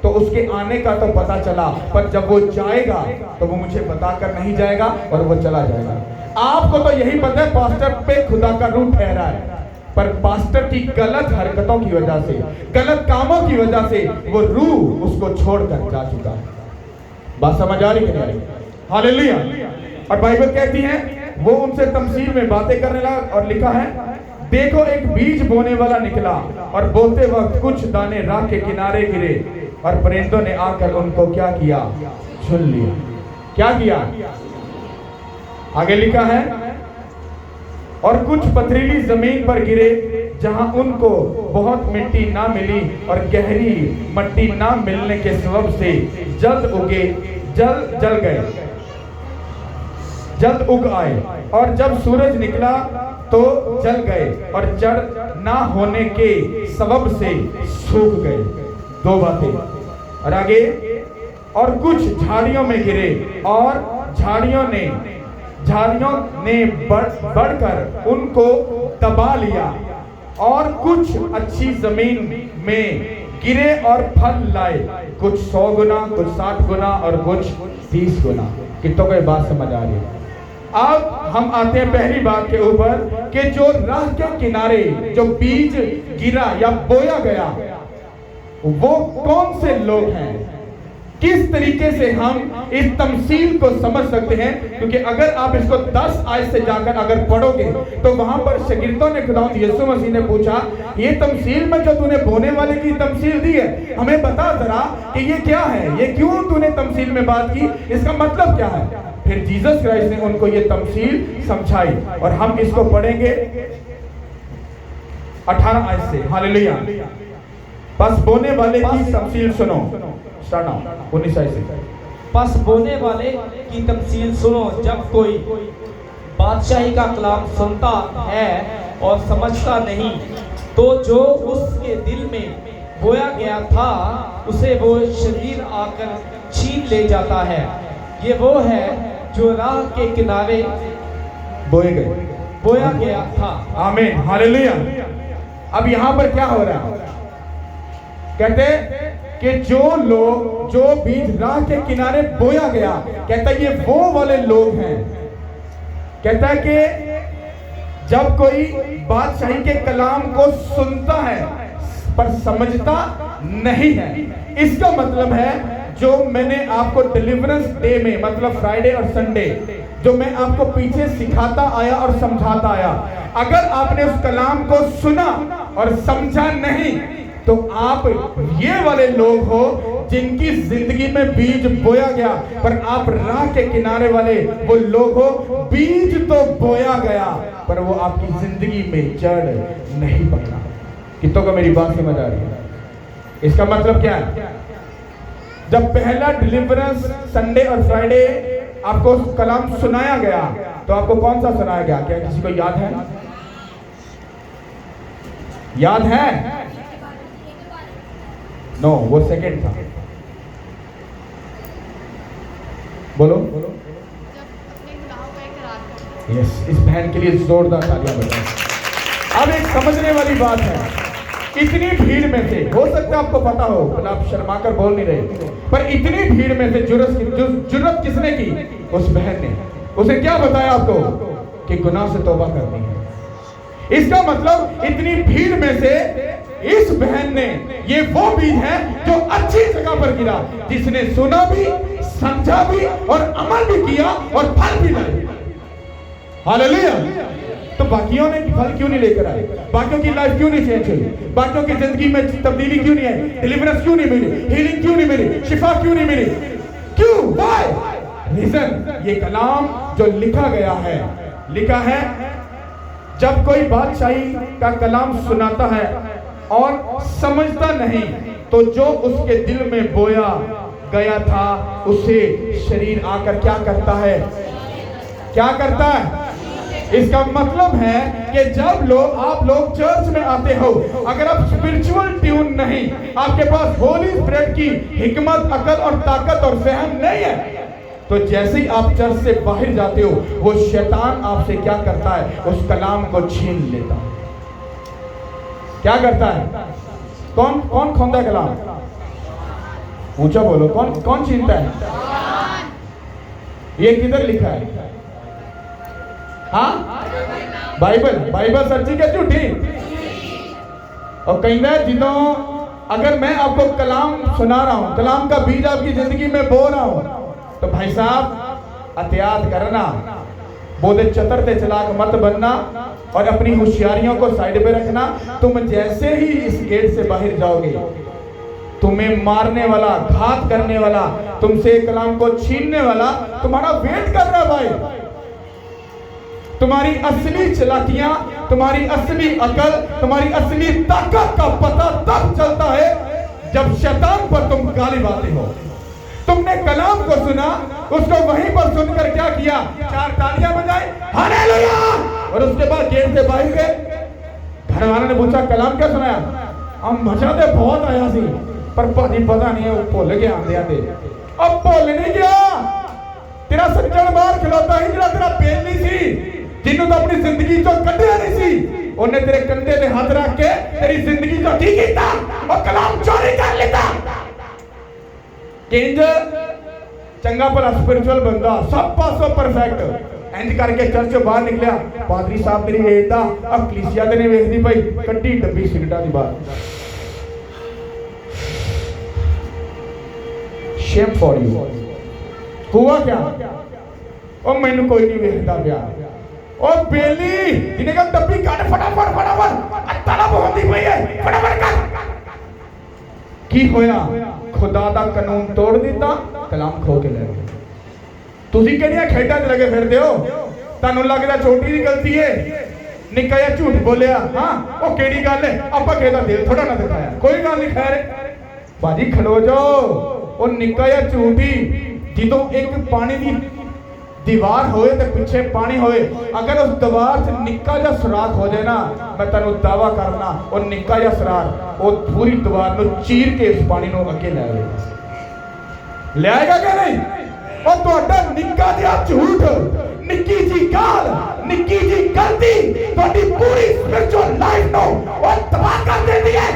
तो उसके आने का तो पता चला, पर जब वो जाएगा तो वो मुझे बताकर नहीं जाएगा और वो चला जाएगा। आपको तो यही पता है पास्टर पे खुदा का रूह ठहरा है, पर पास्टर की गलत हरकतों की वजह से, गलत कामों की वजह से वो रूह उसको छोड़कर जा चुका है। बात समझ आ रही कि नहीं आ रही? हालेलुया। और बाइबल कहती है वो उनसे तमसील में बातें करने लगा और लिखा है, देखो एक बीज बोने वाला निकला और बोते वक्त कुछ दाने राह के किनारे गिरे और परिंदों ने आकर उनको क्या किया? झुल लिया। क्या किया? आगे लिखा है, और कुछ पथरीली जमीन पर गिरे जहां उनको बहुत मिट्टी ना मिली और गहरी मिट्टी ना मिलने के सबब से जल्द उग आए, और जब सूरज निकला तो जल गए और जड़ ना होने के सबब से सूख गए। दो बातें। और आगे, और कुछ झाड़ियों में गिरे और झाड़ियों ने बढ़कर उनको दबा लिया, और कुछ अच्छी जमीन में गिरे और फल लाए, कुछ 100 गुना, कुछ 60 गुना और कुछ 30 गुना। कितनों को ये बात समझ आ रही है? अब हम आते हैं पहली बात के ऊपर कि जो राह के किनारे जो बीज गिरा या बोया गया, वो कौन से लोग हैं? किस तरीके से हम इस तमसील को समझ सकते हैं? क्योंकि अगर आप इसको 10 आयत से जाकर अगर पढ़ोगे तो वहां पर शागिर्दों ने खुदावंद यीशु मसीह ने पूछा, ये तमसील में जो तूने बोने वाले की तमसील दी है, हमें बता जरा कि ये क्या है, ये क्यों तूने तमसील में बात की, इसका मतलब क्या है? फिर जीसस क्राइस्ट ने उनको ये तमसील समझाई और हम इसको पढ़ेंगे 18 आयत से। हालेलुया। बस बोने वाले की तमसील सुनो। स्टार्ट नाउ 19 आयत से। बस बोने वाले की तमसील सुनो, जब कोई बादशाही का कलाम सुनता है और समझता नहीं, तो जो उसके दिल में बोया गया था उसे वो शरीर आकर छीन ले जाता है। ये वो है जो राह के किनारे बोया गया था। आमीन, हालेलुया। अब यहां पर क्या हो रहा है? कहते कि जो बीज राह के किनारे बोया गया, कहता है ये वो वाले लोग हैं। कहता है कि जब कोई बादशाही के कलाम को सुनता है पर समझता नहीं है, इसका मतलब है जो मैंने आपको डिलीवरेंस डे में, मतलब फ्राइडे और संडे, जो मैं आपको पीछे सिखाता आया और समझाता आया, अगर आपने उस कलाम को सुना और समझा नहीं, तो आप ये वाले लोग हो जिनकी जिंदगी में बीज बोया गया, पर आप राह के किनारे वाले वो लोग हो, बीज तो बोया गया पर वो आपकी जिंदगी में जड़ नहीं पकड़ा। कितनों को मेरी बात समझ आ रही है? इसका मतलब क्या है? जब पहला डिलीवरेंस संडे और फ्राइडे आपको कलाम सुनाया गया, तो आपको कौन सा सुनाया गया? क्या किसी को याद है? याद है? नो, वो सेकंड था। बोलो। यस, इस बहन के लिए जोरदार तालियां बजाएं। अब एक समझने वाली बात है, इतनी भीड़ में से, हो सकता है आपको पता हो, मतलब आप शर्माकर बोल नहीं रहे, पर इतनी भीड़ में से जुर्रत किसने की? उस बहन ने। उसे क्या बताया आपको? कि गुनाह से तौबा करनी है। इसका मतलब इतनी भीड़ में से इस बहन ने, ये वो बीज है जो अच्छी जगह पर गिरा, जिसने सुना भी, समझा भी और अमल भी किया और फल भी लाए। हालेलुया। तो बाकियों ने फल क्यों नहीं लेकर आए? बाकियों की लाइफ क्यों नहीं चेंज हुई? बाकियों की जिंदगी में तब्दीली क्यों नहीं आई? डिलीवरेंस क्यों नहीं मिली? हीलिंग क्यों नहीं मिली? शिफा क्यों नहीं मिली? क्यों? व्हाई? रीजन, ये कलाम जो लिखा गया है, लिखा है जब कोई बादशाही का कलाम सुनाता है और समझता नहीं, तो जो उसके दिल में बोया गया था उसे शरीर आकर क्या करता है? क्या करता है? इसका मतलब है कि जब आप लोग चर्च में आते हो, अगर आप स्पिरिचुअल ट्यून नहीं, आपके पास होली स्पिरिट की हिकमत, अकल और ताकत और फहम नहीं है, तो जैसे ही आप चर्च से बाहर जाते हो, वो शैतान आपसे क्या करता है, उस कलाम को छीन लेता है। क्या करता है? कौन कौन खोंदा कलाम? ऊंचा बोलो, कौन कौन छीनता है? ये किधर लिखा है? हाँ, बाइबल सच्ची क्या झूठी? और कहना है जिनो अगर मैं आपको कलाम सुना रहा हूं, कलाम का बीज आपकी जिंदगी में बो रहा हूं, तो भाई साहब एहतियात करना, बोले चतर ते चलाक मत बनना और अपनी होशियारियों को साइड पे रखना। तुम जैसे ही इस गेट से बाहर जाओगे, तुम्हें मारने वाला, घात करने वाला, तुमसे कलाम को छीनने वाला तुम्हारा वेट कर रहा है भाई। तुम्हारी असली चालाकियां, तुम्हारी असली अकल, तुम्हारी असली ताकत का पता तब चलता है जब शैतान पर तुम गाली बातें हो। तुमने कलाम को सुना, उसको वहीं पर सुनकर क्या किया? 4 तालियां बजाई, हालेलुया, और उसके बाद गेट से बाहर गए। घर वालों ने पूछा कलाम क्या सुनाया? हम मजा तो बहुत आया सी, पर भाजी पता नहीं है वो भुल गया आंदे। अब भुल नहीं गया, तेरा सज्जन बाहर खिलौता ही जरा तेरा बेली सी, जिन्हों तो अपनी जिंदगी चो कढ़िया नहीं सी, उन्हें तेरे कंधे पे हाथ रख के तेरी जिंदगी चो ठीक कीता और कलाम चोरी कर लेता। किंज चंगा भला स्पिरिचुअल बंदा, सब पासों परफेक्ट, इंज करके चर्च से बाहर निकलिया, पादरी साहब मेरी वेखदा, अब कलीसिया ते नहीं वेखदी भाई, कड्डी डब्बी सिगरेटां दी बाहर। Shem for you. हुआ क्या? ओ मैनू कोई नहीं वेखदा पिया। ओ बेली, इन्हें कहा डब्बी काट फटाफट फटाफट, तलब होंदी पई है, फटाफट कर। की होया? खुदा दा कानून तोड़ दिता, कलाम खो के ले गए। तुसी किहड़ियां खेडां च लगे फिरदे हो? तानू लगदा छोटी दी गलती है, निक्का जिहा झूठ बोलिया, हाँ ओ केड़ी गल है, आपां किसे दा दिल थोड़ा ना दिखाया, कोई गल नहीं। खैर भाजी खड़ो जाओ, ओ निक्का जिहा झूठ ही, जिदों एक पानी दी दीवार होए ते पीछे पानी होए, अगर उस दीवार से निक्का जिहा सुराख हो जाए ना, मैं तैनूं दावा करना वो निक्का जिहा सुराख वो पूरी दीवार नूं चीर के उस पानी नूं अगे ले आएगा। ले आएगा क्या नहीं? और तुहाडा निक्का जिहा झूठ, निक्की जी गाल, निक्की जी गलती तुहाडी पूरी स्पिरिचुअल लाइफ नूं और तबाह कर देती है।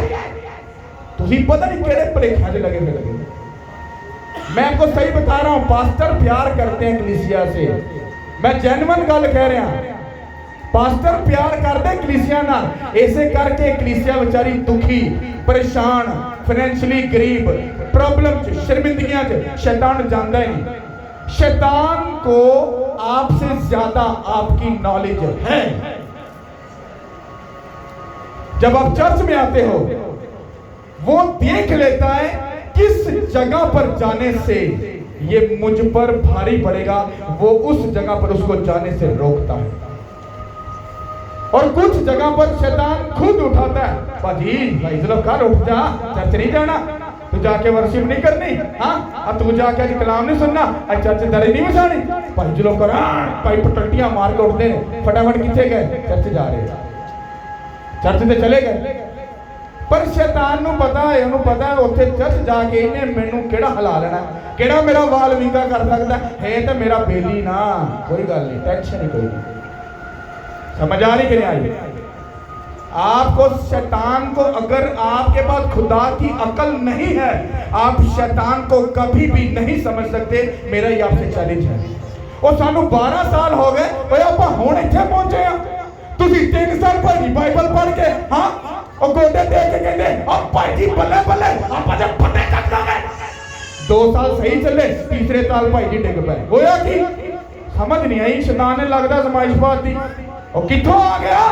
तुसीं पता नहीं किहड़े भुलेखिਆਂ 'ਚ लगे फिरदे। मैं आपको सही बता रहा हूं, पास्टर प्यार करते हैं कलीसिया से, मैं जेन्युइन गल कह रहा। पास्टर प्यार करते कलीसिया नाल, ऐसे करके कलीसिया बेचारी दुखी, परेशान, फाइनेंशियली गरीब, प्रॉब्लम च, शर्मिंदगियां च, शैतान जानता ही नहीं। शैतान को आपसे ज्यादा आपकी नॉलेज है। जब आप चर्च में आते हो, वो देख लेता है किस जगह पर जाने से ये मुझ पर भारी पड़ेगा, वो उस जगह पर उसको जाने से रोकता है। और कुछ जगह पर शैतान खुद उठाता है, भाजी भाई चलो कल उठ जा, चर्च नहीं जाना, तू जाके वर्शिप नहीं करनी, हाँ अब तू जाके आज कलाम नहीं सुनना, आज चर्च दरे नहीं बजानी। भाई चलो कर भाई पटल्टियां मार के उठते हैं, फटाफट किथे गए? चर्च जा रहे, चर्च से चले गए। पर शैतान नूं पता है, उन्होंने पता है उत्थे चर्च जाके इन्हें मैनू केड़ा हिला लेना, केड़ा मेरा वाल विंगा कर सकता है तो मेरा बेली ना, कोई गल नहीं, टेंशन ही कोई नहीं। समझ आ रही कि नहीं आई? आपको शैतान को, अगर आपके पास खुदा की अकल नहीं है, आप शैतान को कभी भी नहीं समझ सकते। मेरा ही आपसे चैलेंज है। और सानू 12 साल हो गए, ओए आपां हुण इत्थे पहुंचे आ, तुसीं 3 साल भाई बाइबल पढ़ के, हाँ और गोडे देख के कहते अब भाई जी बल्ले बल्ले आप अजे फटे कर दोगे। 2 साल सही चले, तीसरे साल भाई जी डिग पे। होया कि समझ नहीं आई, शैतान ने लगदा आजमाइश पात दी, और किथों आ गया?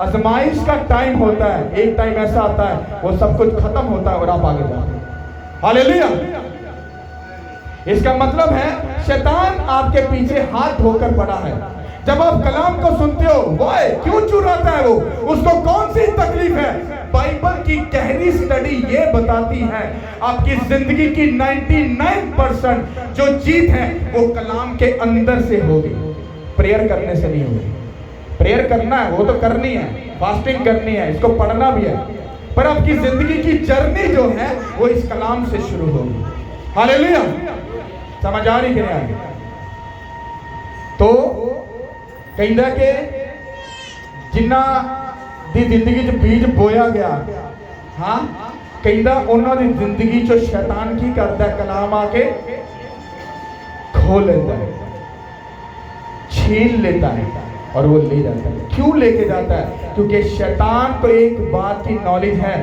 आजमाइश का टाइम होता है, एक टाइम ऐसा आता है वो सब कुछ खत्म होता है और आप आगे जाते हैं। हालेलुया। इसका मतलब है शैतान आपके पीछे हाथ धोकर पड़ा है। जब आप कलाम को सुनते हो, वाई क्यों चुराता है वो, उसको कौन सी तकलीफ है? बाइबल की गहरी स्टडी ये बताती है आपकी जिंदगी की 99% जो जीत है वो कलाम के अंदर से होगी, प्रेयर करने से नहीं होगी। प्रेयर करना है, वो तो करनी है, फास्टिंग करनी है, इसको पढ़ना भी है, पर आपकी जिंदगी की जर्नी जो है वो इस कलाम से शुरू होगी। हालेलुया। समझ आ रही कि नहीं आ रही? तो कहता कि जिन्ना दी जिंदगी च बीज बोया गया, हाँ कहता उन्होंने जिंदगी चो शैतान की करता है, कलाम आके खो लेता है, छीन लेता है और वो ले जाता है। क्यों लेके जाता है? क्योंकि शैतान को एक बात की नॉलेज है,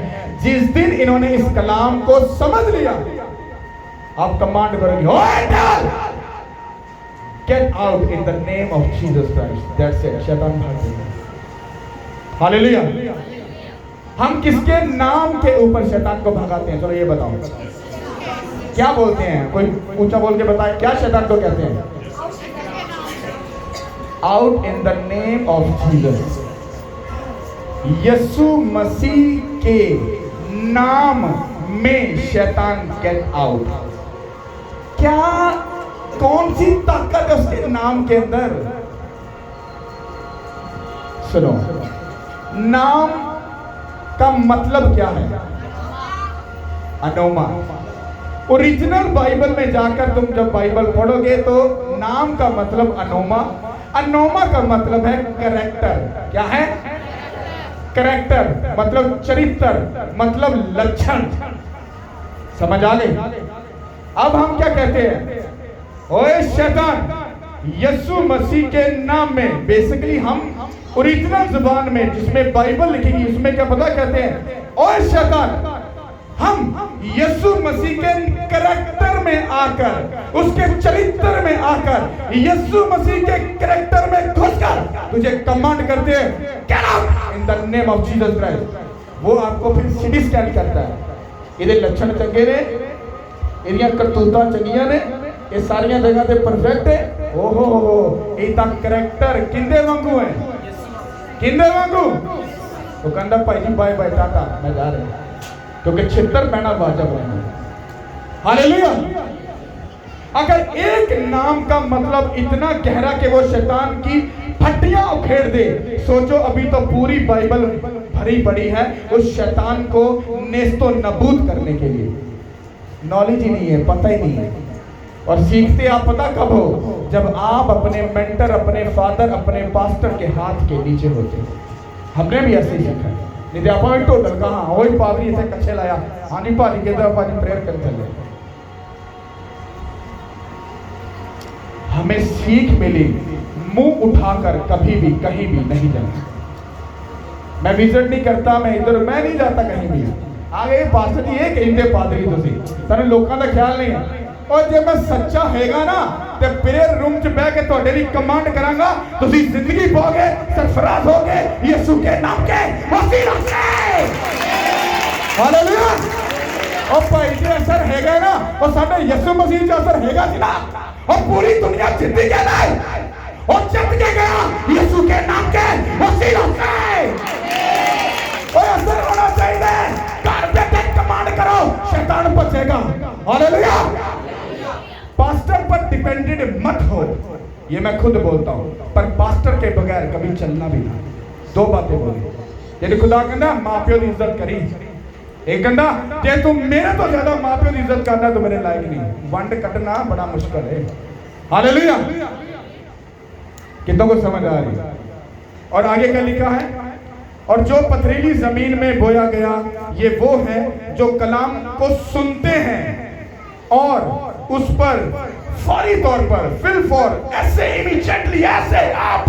जिस दिन इन्होंने इस कलाम को समझ लिया, आप कमांड करोगे get out in the name of Jesus Christ, that's it, शैतान भाग जाएगा। हालेलुया। हम किसके नाम के ऊपर शैतान को भगाते हैं? चलो ये बताओ, क्या बोलते हैं? कोई ऊंचा बोल के बताए, क्या शैतान को कहते हैं? Out in the name of Jesus. यीशु मसीह के नाम में शैतान गेट आउट। क्या, कौन सी ताकत है उसके नाम के अंदर? सुनो, नाम का मतलब क्या है? अनोमा। ओरिजिनल बाइबल में जाकर तुम जब बाइबल पढ़ोगे तो नाम का मतलब अनोमा, अनोमा का मतलब है कैरेक्टर। क्या है? कैरेक्टर मतलब चरित्र, मतलब लक्षण। समझ आ गई? अब हम क्या कहते हैं? ओए शैतान, यीशु मसीह के नाम में, बेसिकली हम ओरिजिनल जुबान में जिसमें बाइबल लिखी उसमें क्या पता कहते हैं? ओए शैतान, हम यीशु मसीह के कैरेक्टर में आकर, उसके चरित्र में आकर, यीशु मसीह के कैरेक्टर में घुसकर तुझे कमांड करते हैं, get out in the name of Jesus Christ. वो आपको फिर सीटी स्कैन करता है, ये लक्षण चंगे ने, इनिया करतूता चंगियां ने, ये सारियां जगह पे परफेक्ट है। ओहो हो, इदा कैरेक्टर किंदे वांगू है, किंदे वांगू। तो कहता भाई जी बाय बाय टाटा, मैं जा रहा हूं, क्योंकि छितर पैना वाजब है। हालेलुया। अगर एक नाम का मतलब इतना गहरा कि वो शैतान की फट्टियां उखेड़ दे, सोचो अभी तो पूरी बाइबल भरी पड़ी है उस शैतान को नेस्तो नबूद करने के लिए। नॉलेज ही नहीं है, पता ही नहीं है। और सीखते आप पता कब हो? जब आप अपने मेंटर, अपने फादर, अपने पास्टर के हाथ के नीचे होते। हमने भी ऐसे ही सीखा है। नहीं आप टोटल कहा वही पादरी इतने कच्चे लाया, हाँ नहीं भाजी के भाजी प्रेयर कर चले। हमें सीख मिली, मुंह उठाकर कभी भी कहीं भी नहीं जाना। मैं विजिट नहीं करता, मैं इधर मैं नहीं जाता कहीं भी। आगे पास्टर जी ये कहते पादरी तुसी सारे लोगों का ख्याल नहीं है। और जब मैं सच्चा हैगा ना ते प्रेयर रूम च बह के तुहाडे लिए कमांड करांगा, तुसी जिंदगी पाओगे, सरफराज होगे यीशु के नाम के वसीला से। हालेलुया। और भाई जी असर हैगा ना, और साडे यीशु मसीह च असर हैगा सी ना, और पूरी दुनिया जिंद के नहीं और जित के गया यीशु के नाम के वसीला से। और असर होना चाहिए, घर बैठे कमांड करो, शैतान बचेगा। हालेलुया। पास्टर पर डिपेंडेंट मत हो, ये मैं खुद बोलता हूं, पर पास्टर के बगैर कभी चलना भी ना। दो बातें बोली, यदि खुदा कहना मां प्यो की इज्जत करी, एक कहना जे तुम मेरे तो ज्यादा मां प्यो की इज्जत करना तो मेरे लायक नहीं। वंड कटना बड़ा मुश्किल है। हालेलुया। कितनों को समझ आ रही? और आगे क्या लिखा है? और जो पथरीली जमीन में बोया गया, ये वो है जो कलाम को सुनते हैं और उस पर फौरी तौर पर फिल फॉर ऐसे इमीडिएटली ऐसे आप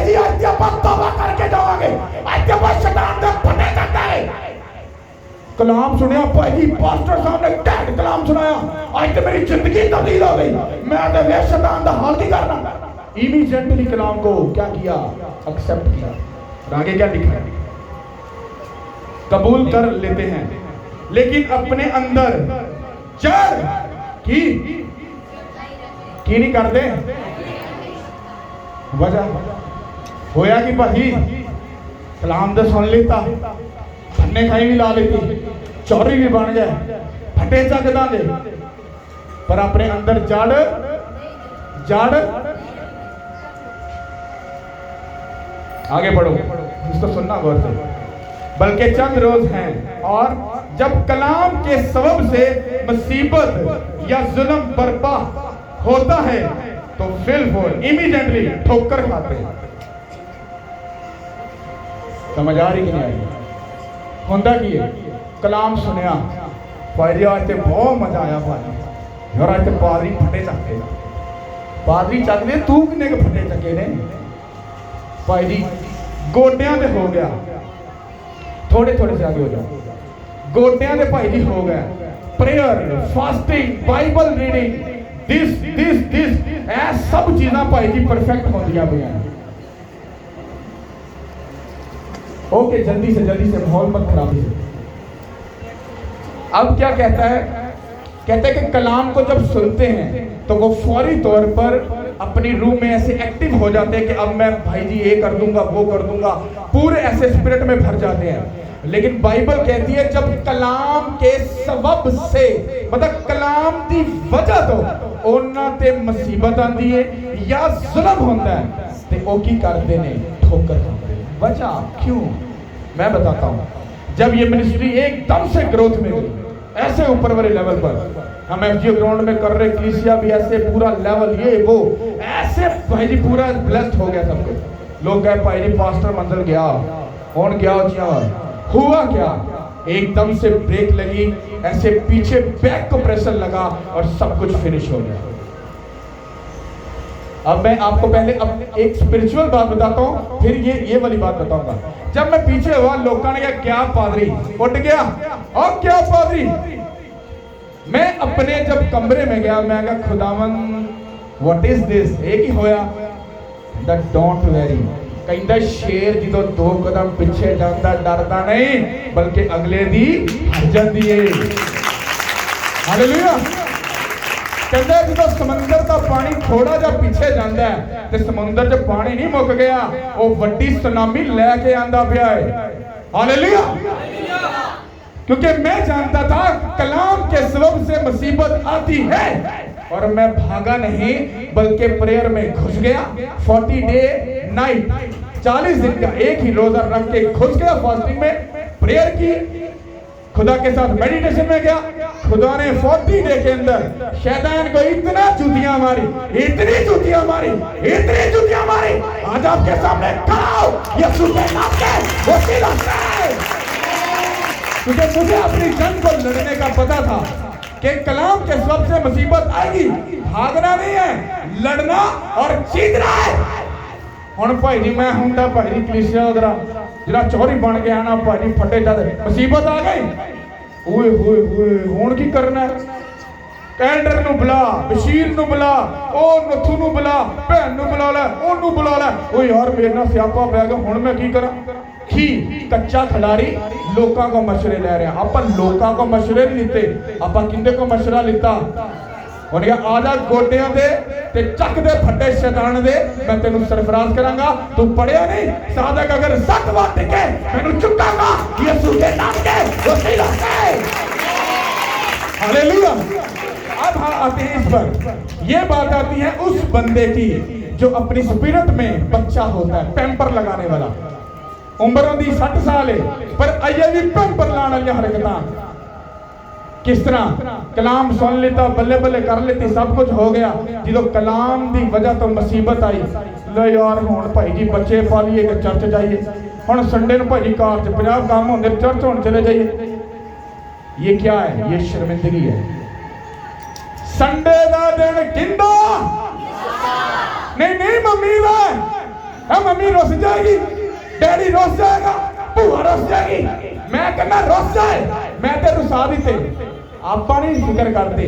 जी अध्यापक तौबा करके जाओगे, अध्यापक शैतान दे फटे जाता है। कलाम सुनिया भाई जी, पास्टर साहब ने टैट कलाम सुनाया, आज तो मेरी जिंदगी तब्दील हो गई, मैं तो वे शैतान दा हाल की करना। इमीडिएटली कलाम को क्या किया? एक्सेप्ट किया। आगे क्या लिखा है? कबूल कर लेते हैं, लेकिन अपने अंदर जड़ की नहीं करते। वजह होया कि भाई कलाम तो सुन लेता, फन्ने खाई भी ला लेती, चौरी भी बन गए, फटे चकदा दे, पर अपने अंदर जड़ आगे बढ़ो, इसको सुनना गौर से। बल्कि चंद रोज हैं और जब कलाम के सबब से मुसीबत या जुल्म बर्पा होता है तो बिल्कुल इमीडिएटली ठोकर खाते हैं। समझ आ रही कि नहीं आ रही? होंदा की है कलाम सुनिया भाई आज ते बहुत मजा आया भाई यार, आज ते पादरी फटे चकते पादरी चकते तू किन्ने के फटे चके ने भाई जी गोडियां ते हो गया, थोड़े थोड़े से आगे हो जाओ, गोडियां ते भाई जी हो गया, prayer fasting Bible reading this ऐ सब चीज़ां भाई जी परफेक्ट होंदियां पईयां। ओके जल्दी से माहौल मत खराब से। अब क्या कहता है, कहते हैं कि कलाम को जब सुनते हैं तो वो फौरी तौर पर अपनी रूह में ऐसे एक्टिव हो जाते हैं कि अब मैं भाई जी ये कर दूंगा वो कर दूंगा, पूरे ऐसे स्पिरिट में भर जाते हैं। लेकिन बाइबल कहती है जब कलाम के सबब से, मतलब कलाम की वजह तो उन्हां ते मुसीबत आती है या जुल्म होता है ते वो की करते ने ठोकर खाते हैं। वजह क्यों मैं बताता हूँ। जब ये मिनिस्ट्री एकदम से ग्रोथ में गई ऐसे ऊपर वाले लेवल पर, हम एफजीओ ग्राउंड में कर रहे, क्लीसिया भी ऐसे पूरा लेवल ये वो ऐसे भाई जी पूरा ब्लेस्ड हो गया सब कुछ। लोग गए भाई जी पास्टर मंजिल गया कौन गया हुआ क्या, एकदम से ब्रेक लगी, ऐसे पीछे बैक को प्रेशर लगा और सब कुछ फिनिश हो गया। अब मैं आपको पहले अब एक स्पिरिचुअल बात बताता हूँ, फिर ये वाली बात बताऊंगा। जब मैं पीछे हुआ लोगों ने कहा क्या पादरी उठ गया और क्या पादरी, मैं अपने जब कमरे में गया मैं कहा खुदावन व्हाट इज दिस, एक ही होया दैट डोंट वेरी। कहता शेर जो दो कदम पीछे जाता डरदा नहीं बल्कि अगले दी हट जाती है। हालेलुया। कहता जो समंदर का पानी थोड़ा जा पीछे जाता है तो समुद्र च पानी नहीं मुक गया, वो वड्डी सुनामी लेके आंदा पिया है। हालेलुया। क्योंकि मैं जानता था कलाम के सबब से मुसीबत आती है और मैं भागा नहीं बल्कि प्रेयर में घुस गया। 40 डे नाइट 40 दिन का एक ही रोजा रख के घुस गया फास्टिंग में, प्रेयर की, खुदा के साथ मेडिटेशन में गया। खुदा ने 40 डे के अंदर शैतान को इतना जूतियां मारी, इतनी जूतियां मारी, इतनी जूतियां मारी, आज आपके सामने खड़ा हूं यीशु के नाम के वसीला से। क्योंकि मुझे अपनी जंग को लड़ने का पता था कि कलाम के सबब से मुसीबत आएगी, भागना नहीं है, लड़ना और जीतना है। हुण भाई जी मैं हुंदा भाई जी कलीसिया जरा चौरी बन गया ना भाई जी फटे जाते मुसीबत आ गई, ओए होए होए हुण की करना है, कैंडर नु बुला, बशीर नु बुला, ओ नथू नु बुला, भैन नु बुला ले, ओनू बुला ले, ओ यार मेरे नाल स्यापा पै गया हुण मैं की करा। की कच्चा खिलाड़ी लोगों को मशवरे ले रहे हैं, आप लोगों को मशवरे नहीं लेते, आप किंदे को मशवरा लेता उन्हें आजा गोडियां दे ते चक दे फटे शैतान दे, मैं तेनू सरफराज करांगा, तू पढ़िया नहीं साधक अगर 7 बार टिके मैनू चुकांगा यीशु के नाम के वसीला से। हालेलुया। अब आते हैं इस पर, ये बात आती है उस बंदे की जो अपनी स्पिरिट में बच्चा होता है, पैम्पर लगाने वाला, उम्र दी 60 साल है पर अजे भी पैम्पर लाने वाली हरकतां। किस तरह कलाम सुन लेता, बल्ले बल्ले कर लेती, सब कुछ हो गया, जो कलाम की वजह तो मुसीबत आई, लो यार हुण भाई जी बच्चे पालिए कि चर्च जाइए, हुण संडे नूं भाई जी कार च 50 काम होंदे, चर्च हुण चले जाइए। ये क्या है? ये शर्मिंदगी है। संडे का दिन किंदा नहीं नहीं मम्मी का, मम्मी रुस जाएगी, डैडी रुस जाएगा, भूआ रुस जाएगी, मैं कहना रुस जाए, मैं ते रुसा दी ते आप नहीं फिक्र करते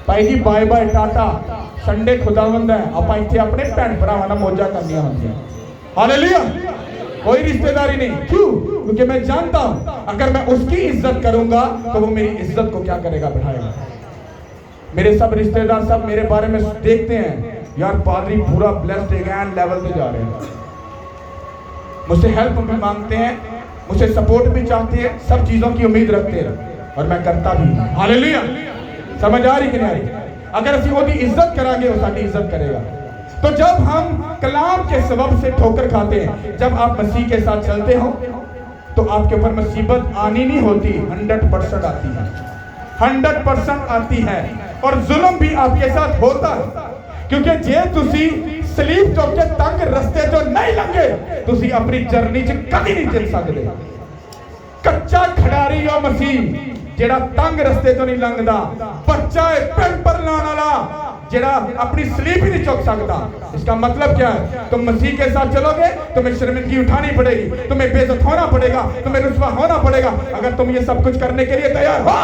भाई जी, बाय बाय टाटा, संडे खुदावंद है, आप इतने अपने भैन भरावां नाल मौजा करनियां होंदियां। हालेलुया। कोई रिश्तेदारी नहीं, क्यों? क्योंकि मैं जानता हूं अगर मैं उसकी इज्जत करूंगा तो वो मेरी इज्जत को क्या करेगा, बढ़ाएगा। मेरे सब रिश्तेदार सब मेरे बारे में देखते हैं, यार पादरी पूरा ब्लेस्ड है, लेवल पे जा रहे हैं, मुझसे हेल्प भी मांगते हैं, मुझसे सपोर्ट भी चाहते हैं, सब चीजों की उम्मीद रखते हैं और मैं करता भी। हालेलुया। समझ आ रही कि नहीं आ रही? अगर असं उसकी इज्जत करांगे वो साडी इज्जत करेगा। तो जब हम कलाम के सबब से ठोकर खाते हैं, जब आप मसीह के साथ चलते हो तो आपके ऊपर मुसीबत आनी नहीं होती, 100% आती है। 100% आती है और जुल्म भी आपके साथ होता है, क्योंकि जे तुसी सलीब चौक के तंग रस्ते जो नहीं लंघे तुसी अपनी जर्नी च कभी नहीं जित सकते। कच्चा खिडारी हो मसीह जेड़ा तंग रस्ते तो नहीं लंघदा, बच्चा है पेन पर लाने वाला जेड़ा अपनी स्लीप ही नहीं चुक सकता। इसका मतलब क्या है? तुम मसीह के साथ चलोगे, तुम्हें शर्मिंदगी उठानी पड़ेगी, तुम्हें बेइज्जत होना पड़ेगा, तुम्हें रुसवा होना पड़ेगा। अगर तुम ये सब कुछ करने के लिए तैयार हो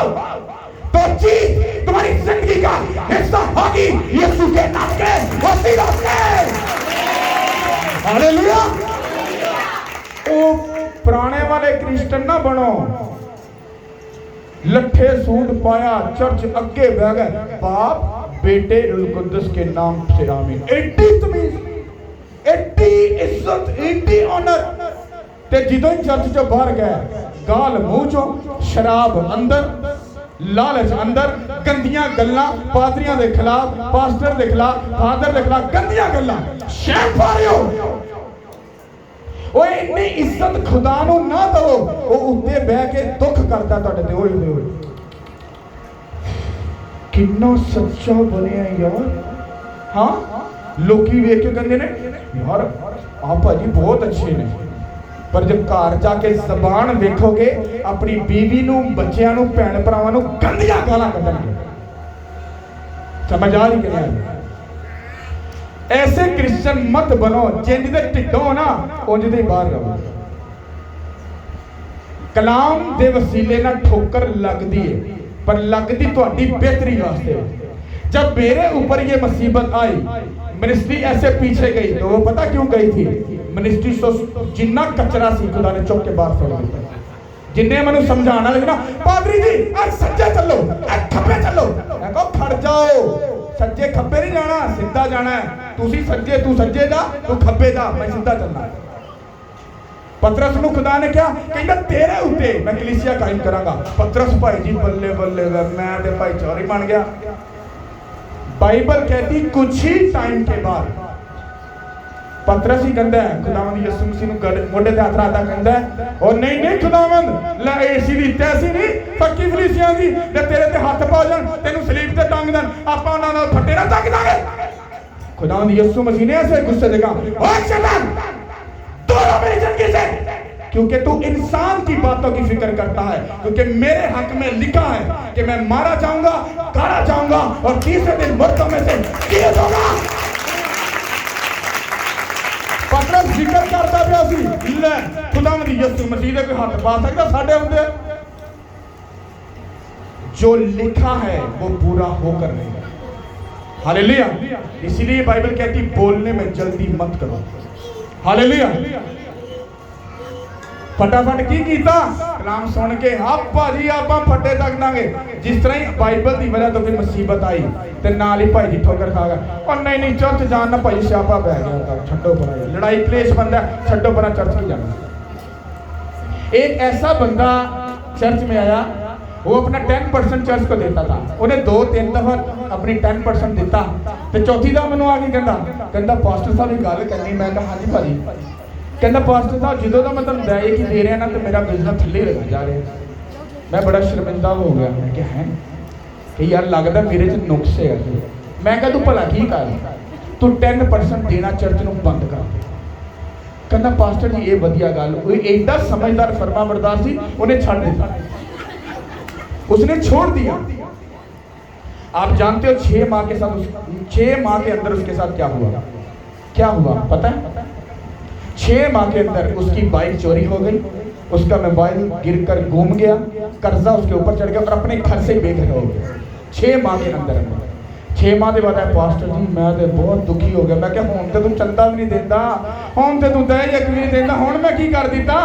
तो चीज तुम्हारी जिंदगी का हिस्सा होगी यीशु के नाम के वसीला से। हालेलुया। ओ पुराने वाले क्रिश्चियन ना बनो, लट्ठे सूट पाया चर्च अगे बह गए, बाप बेटे रुल कुद्दस के नाम से आमीन। एडी तमीज, एडी इज्जत, एडी ऑनर। ते जिदों ही चर्च चो बाहर गए, गाल मुंह चो, शराब अंदर, लालच अंदर, गंदियां गल्लां पादरियां दे खिलाफ, पास्टर दे खिलाफ, फादर दे खिलाफ गंदियां गल्लां। शैम पा रहे हो ओए, इतनी इज्जत खुदा नू ना दो, वो उत्ते बह के दुख करता तुहाडे ते। ओए ओए कितना सच्चा बने यार। हाँ, लोकी वेख के कहते ने यार आप भाजी बहुत अच्छे ने, पर जब घर जाके जबान देखोगे अपनी बीवी नू, बच्चियां नू, भैन भरावां नू गंदियां गालां कढणगे। समझ आ रही कि नहीं? ऐसे क्रिश्चियन मत बनो जिंज दे ढिड्डों ना उंज दे बाहर रहो। कलाम दे वसीले ना ठोकर लगदी है, पर लगदी तुहाडी बेहतरी वास्ते। जब मेरे ऊपर ये मुसीबत आई, मिनिस्ट्री ऐसे पीछे गई, तो वो पता क्यों गई थी? मिनिस्ट्री सो जिन्ना कचरा सी खुदा ने चुक के बाहर फेंक दिया। जिन्ने मैनू समझाना लगे ना, पादरी जी आज सज्जे चलो, आज खब्बे चलो, मैं कहो खड़ जाओ, सज्जे खब्बे नहीं जाना, सीधा जाना है। तुसी सज्जे, तू सज्जे जा, तू खब्बे जा, मैं सीधा चलना है। पतरस नू खुदा ने क्या कहंदा, तेरे उत्ते मैं कलीसिया कायम करांगा। पतरस भाई जी बल्ले बल्ले, मैं ते भाईचारे बन गया। बाइबल कहती कुछ ही टाइम के बाद पतरस ही कहता है, खुदावंद यीशु मसीह नू मोढे ते हथ रखदा कहंदा है, ओ नहीं नहीं खुदावंद, लै एसी दी तैसी नहीं पक्की फलीसियां दी, ते तेरे ते हथ पा जाण, तेनू सलीब ते टंग देण, आपां उन्हां नाल फट्टे ना टंग दांगे। खुदावंद यीशु मसीह ने ऐसे गुस्से से कहा, ओ शैतान दूर हो मेरी जिंदगी से, क्योंकि तू इंसान की बातों की फिक्र करता है, क्योंकि मेरे हक में लिखा है कि मैं मारा जाऊंगा, गाड़ा जाऊंगा और तीसरे दिन मुर्दों में से जिया जाऊंगा। पतरस जिक्र करता पिया सी, ले खुदावंद यीशु मसीह दे कोई हाथ पा सकदा साडे हुंदे? जो लिखा है वो पूरा होकर रहेगा। हालेलुया। इसीलिए बाइबल कहती बोलने में जल्दी मत करो। हालेलुया। फटाफट की कीता, कलाम सुन के आप भाजी आप फटे तक दांगे। जिस तरह ही बाइबल की वजह तो फिर मुसीबत आई ते नाल ही भाई जी ठोकर खा गया। और नहीं नहीं चर्च जान ना भाई स्यापा बह गया, छड्डो परा, लड़ाई क्लेश बंदा, छड्डो परा, चर्च की जाना। एक ऐसा बंदा चर्च में आया, वो अपना 10% चर्च को देता था। उन्हें 2-3 दफा अपनी 10% दिता, तो चौथी दफा मैनू आके कहता पास्टर साहब एक गल करनी। मैं कहा हाँ जी भाजी। कहता पास्टर साहब जो तो मैं तुम दया की दे रहा ना, तो मेरा बिजनेस थले लगा जा रहा। मैं बड़ा शर्मिंदा हो गया। मैं क्या है कि यार लगता मेरे च नुक्स है। मैं कहा तू भला की कर, तू 10% देना चर्च नूं बंद कर। कहता पास्टर जी ये वधिया गल। कोई एडा समझदार फरमाबरदार सी, उन्हें छड़ दिता, उसने छोड़ दिया। आप जानते हो 6 माह के साथ 6 माह के अंदर उसके साथ क्या हुआ? क्या हुआ पता है? 6 माह के अंदर उसकी बाइक चोरी हो गई, उसका मोबाइल गिरकर घूम गया, कर्जा उसके ऊपर चढ़ गया और अपने घर से बेघर हो गया। 6 माह के अंदर 6 माह के बाद आया पास्टर जी मैं तो बहुत दुखी हो गया। मैं क्या हुण तो तू चंदा भी नहीं देता, हुण तो तू दहेज एक भी नहीं देता, हुण मैं की कर दिता?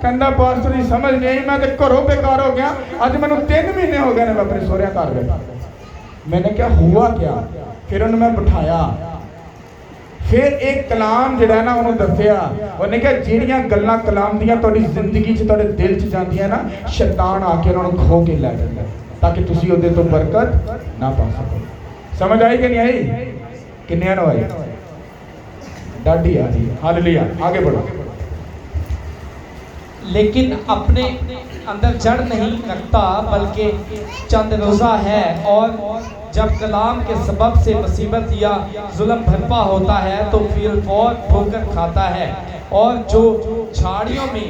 कहता पास्टर जी समझ नहीं आई, मैं तो घरों बेकार हो गया। अज मैनू 3 महीने हो गए ने मैं अपने सोहरिया घर बैठा। मैंने क्या हुआ क्या? फिर उन्हें मैं बिठाया, फिर एक कलाम जिहड़ा ना उन्होंने दसिया। उन्हें कहा जिहड़ियां गल्लां कलाम दियां तुहाडी जिंदगी च तुहाडे दिल च जांदियां ना, शैतान आके उन्होंने खो के लै जांदा, ताकि तुसीं उहदे तो बरकत ना पा सको। समझ आई कि नहीं आई? किन्नियां नूं आई? डाढी आ रही है। हालेलुया। आगे बढ़ो। लेकिन अपने अंदर जड़ नहीं रखता, बल्कि चंद रोज़ा है, और जब कलाम के सबब से मुसीबत या जुल्म भरपा होता है तो फिर बहुत ठोकर खाता है। और जो झाड़ियों में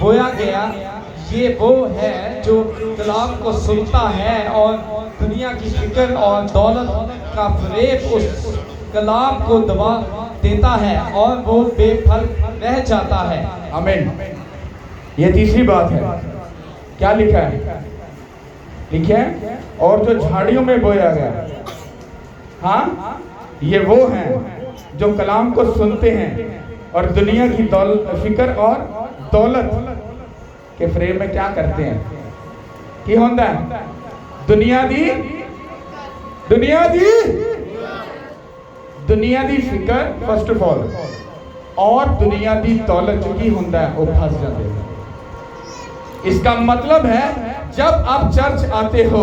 बोया गया ये वो है जो कलाम को सुनता है और दुनिया की फिक्र और दौलत का फरेब उस कलाम को दबा देता है और वो बेफल रह जाता है। आमीन। ये तीसरी बात है, क्या लिखा है? लिखा है और जो झाड़ियों में बोया गया, हाँ, ये वो हैं जो कलाम को सुनते हैं और दुनिया की फिक्र और दौलत के फ्रेम में क्या करते हैं कि होता है दुनिया दी फिक्र फर्स्ट ऑफ ऑल और दुनिया दी दौलत की होता है वो फंस जाते हैं। इसका मतलब है जब आप चर्च आते हो,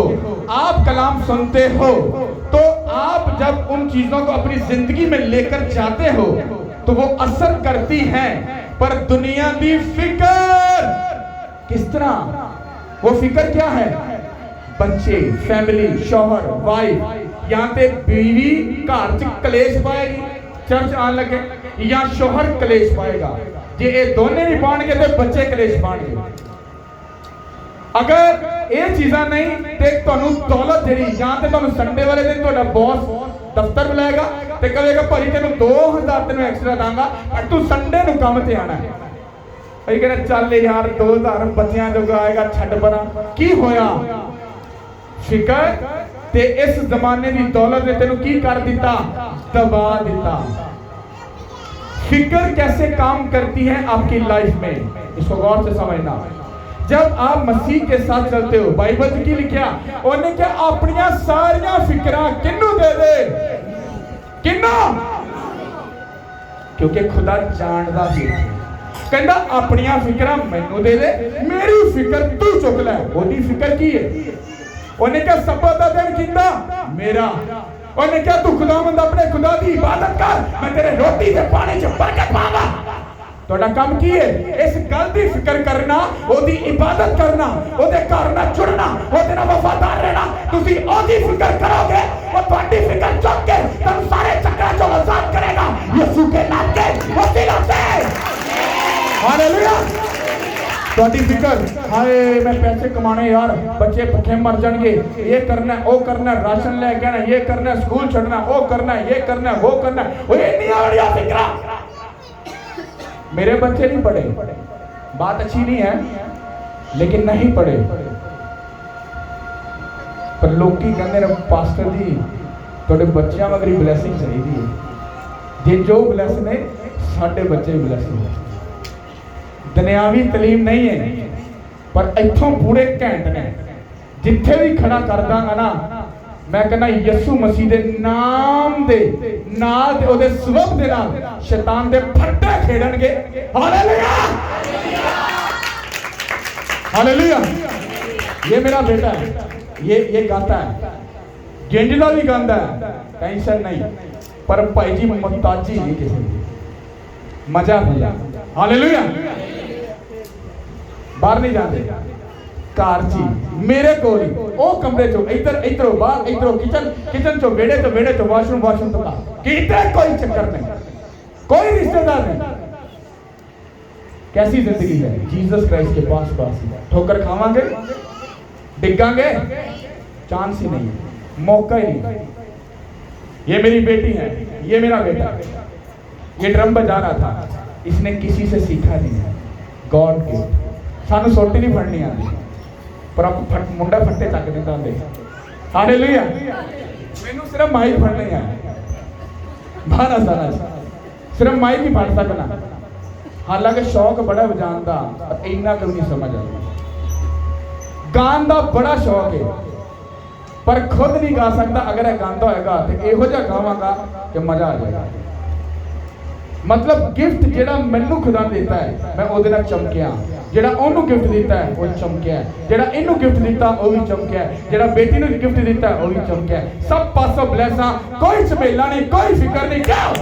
आप कलाम सुनते हो, तो आप जब उन चीजों को अपनी जिंदगी में लेकर जाते हो तो वो असर करती हैं। पर दुनिया दी फिक्र किस तरह? वो फिक्र क्या है? बच्चे, फैमिली, शौहर, वाइफ, या ते बीवी घर च कलेश पाएगी चर्च आन लगे, या शौहर कलेश पाएगा। जे ये दोनों नहीं पाएंगे तो बच्चे कलेश पाएंगे। अगर ये चीज़ा नहीं तो तुहानू दौलत जी या तो तुहानू संडे वाले दिन तुहाडा बॉस दफ्तर बुलाएगा तो कहेगा भाई तेन 2000 तेन एक्स्ट्रा दांगा पर तू संडे नू काम ते आना है। भाई कहना चल यार 2000 बच्चों जोगा आएगा, छड्ड परा की होया। फिकर ते इस जमाने की दौलत ने तेन की कर दिता? दबा दिता। फिक्र कैसे काम करती है आपकी लाइफ में, इसको गौर से समझना। जब आप मसीह के साथ चलते हो, बाइबल की लिखा उन्हें क्या अपनिया सारिया फिक्रा किन्नू दे दे, किन्नू, क्योंकि खुदा जानदा ही कहंदा अपनिया फिक्रा मैनू दे दे, मेरी फिक्र तू चुक ले। ओदी फिक्र की है? उन्हें क्या सब्बत दा दिन कीता मेरा। उन्हें क्या तू खुदावंद अपने खुदा की इबादत कर, मैं तेरे रोटी ते पानी च बरकत पावां। तोड़ा काम की है? इस गल की फिक्र करना, ओदी इबादत करना, ओदे घर नाल जुड़ना, ओदे नाल वफादार रहना। तुसी ओदी फिक्र करोगे और तुम्हारी फिक्र चुक के तुम सारे चक्कर चों आजाद करेगा यीशु के नाम के वसीला से। हालेलुया। तुम्हारी फिक्र हाय मैं पैसे कमाने यार, बच्चे भुखे मर जाएंगे, ये करना वो करना, राशन लेके आना, ये करना, स्कूल छोड़ना, वो करना, ये करना, वो करना, वो नहीं आ रही फिक्र। मेरे बच्चे नहीं पढ़े, बात अच्छी नहीं है, लेकिन नहीं पढ़े, पर लोग की कहते हैं पास्टर जी थोड़े बच्चों मगरी ब्लैसिंग चाहिए जे जो ब्लैस ने साढ़े बच्चे भी ब्लैस ने। दुनियावी तलीम नहीं है पर इथों पूरे घैंट ने। जिथे भी खड़ा कर दांगा ना मैं कहना यीशु मसीह दे नाम दे नाल ते ओदे सबब दे नाल शैतान दे फट्टे खेड़नगे। Hallelujah, hallelujah. ये मेरा बेटा है, ये गाता है, गेंडला भी गाता है, टेंशन नहीं, पर भाई जी मुहताजी नहीं किसी की, मजा भैया। हालेलुया। बाहर नहीं जाते, कार ची मेरे को ओ कमरे चो इधर इधरो बाहर इधरो किचन चो वेड़े चो वाशरूम तो कि इधर कोई चक्कर नहीं, कोई रिश्तेदार नहीं। कैसी जिंदगी है जीसस क्राइस्ट के पास। ठोकर खावांगे, डिगांगे, चांस ही नहीं, मौका ही नहीं। ये मेरी बेटी है, ये मेरा बेटा, ये ड्रम बजा रहा था, इसने किसी से सीखा नहीं है। गॉड के सानू सोटी नहीं फड़नी आती, पर आप मुंडा फट्टे चक देता होंगे। हालेलुया। मैनू सिर्फ माइक फड़ने आया, बाहर सारा सिर्फ माइक ही फड़ सकना। हालांकि शौक बड़ा बजान का, पर इन्ना कभी नहीं समझ आता। गान का बड़ा शौक है, पर खुद नहीं गा सकता। अगर यह गाता होगा तो इहो जिहा गावांगा कि मजा आ जाएगा। मतलब गिफ्ट जेड़ा मैनू खुदा देता है मैं ओदे नाल चमकिया, जेड़ा ओनू गिफ्ट दिता है वो चमकिया है, जेड़ा इनू गिफ्ट दिता वो भी चमकिया है, जेड़ा बेटी नू गिफ्ट दिता है वो भी चमकिया है। सब पासों ब्लेसा, कोई झमेला नहीं, कोई फिक्र नहीं। क्यों?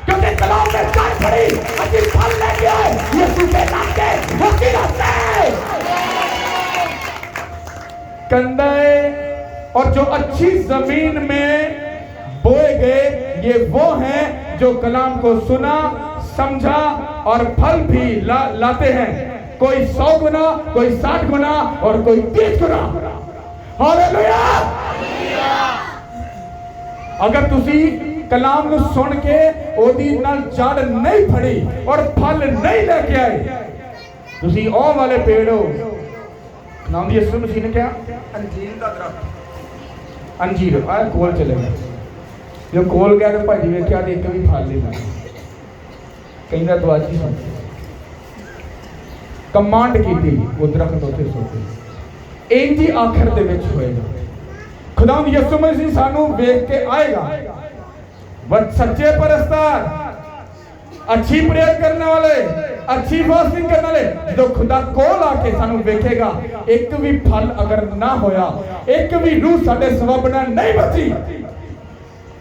क्योंकि कलाम में चल पड़ी, अजी फल लेके आए यीशु के नाम के वसीला से। कंदे और जो अच्छी जमीन में बोए गए, ये वो हैं जो कलाम को सुना, समझा और फल भी लाते हैं। कोई 100 गुना, कोई 60 गुना और कोई 30 गुना। हालेलुया। अगर तुसी कलाम को सुन के ओदी नाल जड़ नहीं फड़ी और फल नहीं लेके आए, तुसी ओ वाले पेड़ हो। नाम यीशु मसीह ने क्या? अंजीर का दरख्त। अंजीर आ कोल चले गए, जो कोल गया तो भाजी वेख्या तो एक भी फल नहीं लगा। कहना दुआची सुन कमांड की थी, वो दरख्त उत्ते सोते इंज ही आखिर दे विच होएगा। खुदा यीशु मसीह सानू वेख के आएगा। बस सच्चे परस्तार, अच्छी प्रेयर करने वाले, अच्छी फास्टिंग करने वाले, जो खुदा कोल आके सानू वेखेगा, एक भी फल अगर ना होया, एक भी रूह साडे सवाबना नहीं बची,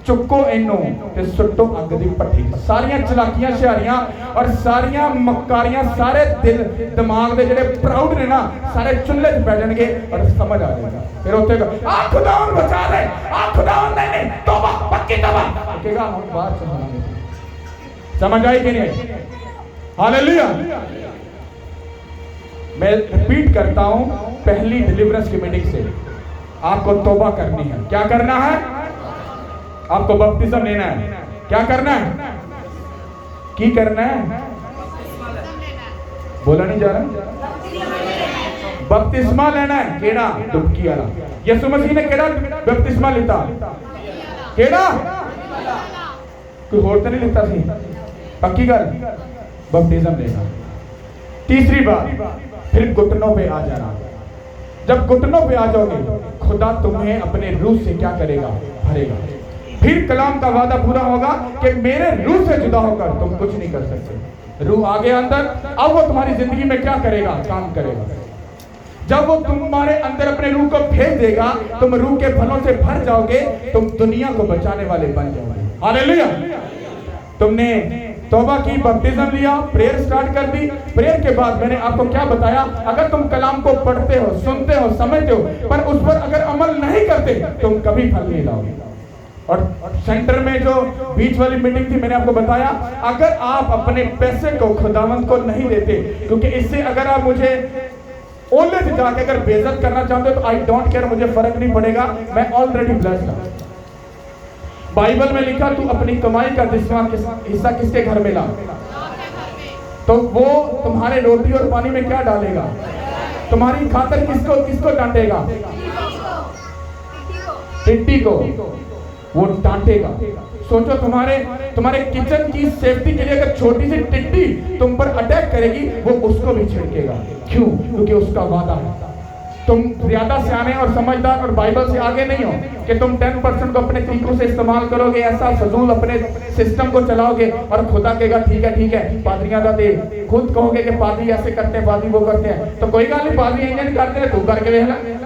चुको इनू ते सुट्टो अग दी भट्टी। सारियां चलाकियां शहारियां और सारियां मक्कारियां, सारे दिल दिमाग दे जेडे प्राउड ने ना, सारे चुल्हे च पै जाणगे और समझ आ जाएगा। फिर उत्थे आ खुदा बचा ले, आ खुदा नहीं तौबा, पक्की तौबा कहेगा, हम बात सुनांगे। समझ आई कि नहीं? हालेलुया। मैं रिपीट करता हूं, पहली डिलीवरेंस की मीटिंग से आपको तौबा करनी है। क्या करना है? आपको बपतिस्मा लेना है। क्या करना है? की करना है? बोला नहीं जा रहा। बपतिस्मा लेना है। केड़ा? डुबकी वाला। यीशु मसीह ने केड़ा बपतिस्मा लिता? केड़ा? कोई होर तो नहीं लिता सी? पक्की गल? बपतिस्मा लेना। तीसरी बात, फिर घुटनों पे आ जाना। जब घुटनों पे आ जाओगे, खुदा तुम्हें अपने रूह से क्या करेगा? भरेगा। फिर कलाम का वादा पूरा होगा कि मेरे रूह से जुदा होकर तुम कुछ नहीं कर सकते। रूह आ गया अंदर, अब वो तुम्हारी जिंदगी में क्या करेगा? काम करेगा। जब वो तुम्हारे अंदर अपने रूह को भेज देगा, तुम रूह के फलों से भर जाओगे, तुम दुनिया को बचाने वाले बन जाओगे। हालेलुया। तुमने तौबा की, बपतिस्मा लिया, प्रेयर स्टार्ट कर दी। प्रेयर के बाद मैंने आपको क्या बताया? अगर तुम कलाम को पढ़ते हो, सुनते हो, समझते हो, पर उस पर अगर अमल नहीं करते, तुम कभी फल नहीं लाओगे। और सेंटर में जो बीच वाली मीटिंग थी, मैंने आपको बताया, अगर आप अपने पैसे को खुदावंत को नहीं देते, क्योंकि इससे अगर आप मुझे ओले से जाके अगर बेइज्जत करना चाहते हो तो आई डोंट केयर, मुझे फर्क नहीं पड़ेगा, मैं ऑलरेडी ब्लेस्ड हूं। बाइबल में लिखा, तू अपनी कमाई का 10वां हिस्सा किसके घर में ला, तो वो तुम्हारे रोटी और पानी में क्या डालेगा? तुम्हारी खातर किसको डांटेगा? टिड्डी को वो डांटेगा। सोचो, तुम्हारे किचन की सेफ्टी के लिए अगर छोटी सी टिड्डी तुम पर अटैक करेगी, वो उसको भी छिड़केगा। क्यों? क्योंकि उसका वादा है। तुम ज्यादा सियाने और समझदार और बाइबल से आगे नहीं हो कि तुम 10% को अपने तरीकों से इस्तेमाल करोगे, ऐसा फजूल अपने सिस्टम को चलाओगे और खुदा कहेगा ठीक है पादरियां का दे। खुद कहोगे कि पादरी ऐसे करते हैं, पादरी वो करते हैं, तो कोई गल नहीं, पादरी इंजन करते हैं, तू करके देख ले।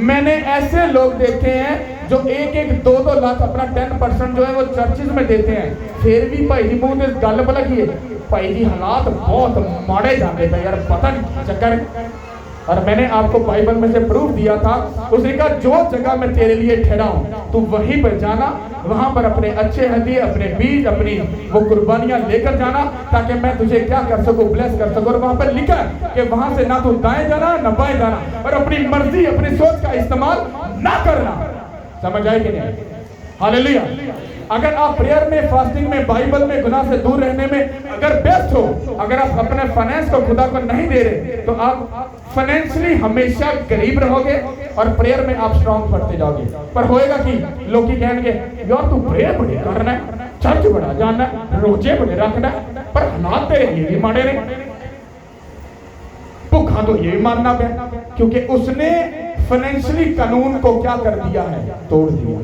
मैंने ऐसे लोग देखे हैं जो 1-2 लाख अपना 10% जो है वो चर्चिज में देते हैं, फिर भी भाई जी मुंह से गल भला की है, भाई जी हालात बहुत माड़े जाते थे यार, पता नहीं चक्कर। और मैंने आपको बाइबल में से प्रूफ दिया था, उसने कहा जो जगह मैं तेरे लिए ठहरा हूं, तू वहीं पर जाना, वहां पर अपने अच्छे हदिये, अपने बीज, अपनी वो कुर्बानियां लेकर जाना, ताकि मैं तुझे क्या कर सकूं? ब्लेस कर सकूं। और वहां पर लिखा है कि वहां से ना तू दाएं जाना ना बाएं जाना, और अपनी मर्जी, अपनी सोच का इस्तेमाल ना करना। समझ आए कि नहीं? हालेलुया। अगर आप प्रेयर में, फास्टिंग में, बाइबल में, गुनाह से दूर रहने में अगर बेस्ट हो, अगर आप अपने फाइनेंस को खुदा को नहीं दे रहे, तो आप फाइनेंशियली हमेशा गरीब रहोगे और प्रेयर में आप स्ट्रांग पढ़ते जाओगे। पर होएगा कि लोग ही कहेंगे यार तू प्रेयर बड़े करना है, चर्च बड़ा जाना है, रोजे बड़े रखना है, पर हालात तेरे ये भी माड़े ने, भूखा तो ये भी मारना पे, क्योंकि उसने फाइनेंशियली कानून को क्या कर दिया है? तोड़ दिया।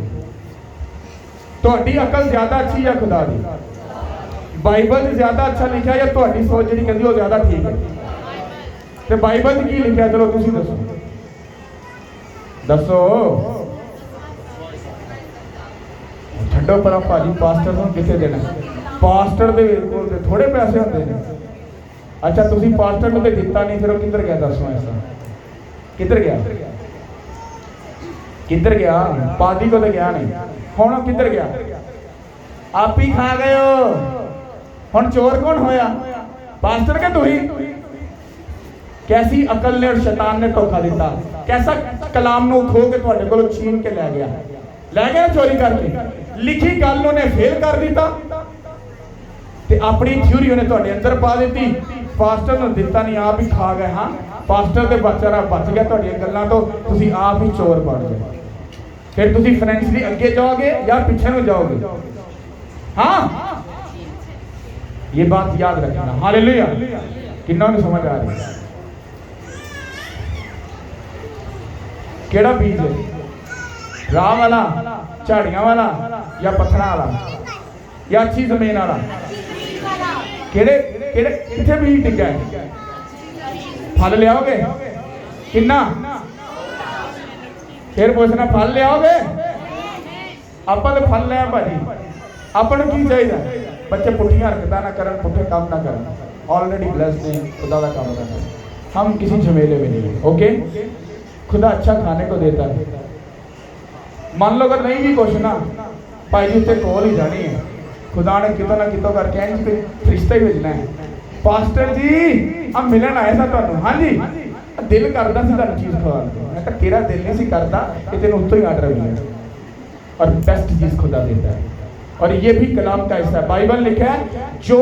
ਤੁਹਾਡੀ अकल ज्यादा अच्छी या खुदा दी? बाइबल ज्यादा अच्छा लिखा या ਤੁਹਾਡੀ सोच जी कहती वो ज्यादा ठीक है? तो बाइबल की लिखा? चलो तुसी दसो दसो। छड्डो पर भाजी पास्टर को किथे देना? पास्टर दे थोड़े पैसे होते हैं। अच्छा तुसी पास्टर को दिता नहीं, फिर वो किधर गया? दसो ऐसा किधर गया? किधर गया? पादी को तो गया नहीं, हुण किधर गया? आप ही खा गए हो। हुण चोर कौन होया? पास्टर के तू ही? कैसी अकल ने और शैतान ने धोखा दिता, कैसा कलाम नूं खो के तुहाडे कोलों छीन के लै गया चोरी करके। लिखी गल उन्हें फेल कर दिता ते अपनी थ्योरी उन्हें तुहाडे अंदर पा दी। पास्टर नूं दिता नहीं, आप ही खा गए। हाँ, पास्टर ते बेचारा बच गया तुहाडीआं गल्लां तो, तुसीं आप ही चोर बन गए। फिर तुसीं फाइनैंशियली अगे जाओगे या पिछे नूं जाओगे? हाँ, ये बात याद रखना। हालेलुया। किन्ना नूं समझ आ रही है? केड़ा बीज है? राह वाला, झाड़ियां वाला या पत्थरां वाला या अच्छी जमीन वाला? केड़े केड़े किथे बीज टिका है? फल लियाओगे? किन्ना? फिर पूछना फल लियाओगे? आपां ते फल लिया भाजी, आपां नूं की चाहिए? बच्चे पुठियां हरकतां ना करन, पुठे काम ना करन, ऑलरेडी ब्लेस्ड हैं, खुदा का काम करना। हम किसी झमेले में नहीं है। ओके, खुदा अच्छा खाने को देता है। मान लो अगर नहीं भी कुछ ना, भाई जी उत्ते कॉल ही जानी है, खुदा ने कितों ना कितों करके इंज कोई रिश्ता ही भेजना है। पास्टर जी अब मिलन आए सा तुहानूं। हाँ जी, दिल करदा सी तुहानूं चीज़ खवाउण दा। मैं कहा तेरा दिल नहीं सी करदा, कि तैनूं उत्तों ही आर्डर मिले। और बेस्ट चीज़ खुदा देता है, और ये भी कलाम का हिस्सा है। बाइबल लिखा है, जो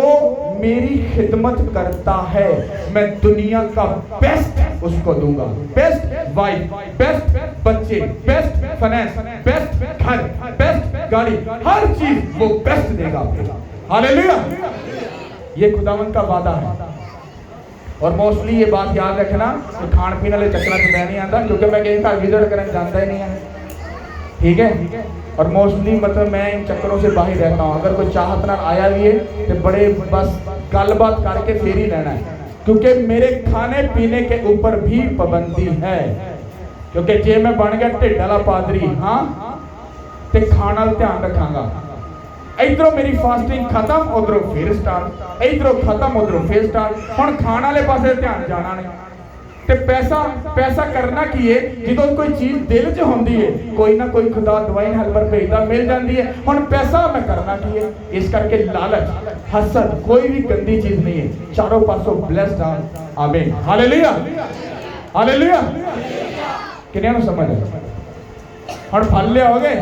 मेरी खिदमत करता है मैं दुनिया का बेस्ट उसको दूंगा। बेस्ट वाइफ, बेस्ट बच्चे, बेस्ट फाइनेंस, बेस्ट घर, बेस्ट गाड़ी, हर चीज वो बेस्ट देगा आपको। हालेलुया। ये खुदावंत का वादा है। और मोस्टली ये बात याद रखना कि खान पीने वाले चक्कर से मैं नहीं आता, क्योंकि मैं कहीं का विजिट करने जाता ही नहीं है। ठीक है, और मोस्टली मतलब मैं इन चक्करों से बाहर रहता हूँ। अगर कोई चाहत ना आया भी है तो बड़े बस गलबात करके फिर ही लेना है, क्योंकि मेरे खाने पीने के ऊपर भी पाबंदी है। क्योंकि जे मैं बन गया ढिड वाला पादरी, हाँ, तो खाना ध्यान रखांगा। इधरों मेरी फास्टिंग खत्म, उधरों फिर स्टार्ट, इधरों खत्म उधरों फिर स्टार्ट। हुण खाण वाले पासे ध्यान जाना नहीं। ते पैसा पैसा करना की है, जो कोई चीज दिल च होंदी है, कोई ना कोई खुदा दवाई हेल्पर भेजदा मिल जाती है। हुण पैसा मैं करना की है? इस करके लालच, हसद कोई भी गंदी चीज नहीं है। चारों पासों ब्लेस्ड आमीन। Hallelujah, hallelujah. किन्ने नूं समझ है? हुण फल लियाओगे?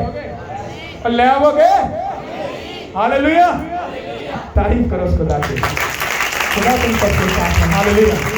ले आओगे? हालेलुया। तारीफ करो उस खुदा की। खुदा तुम सबके साथ है। हालेलुया।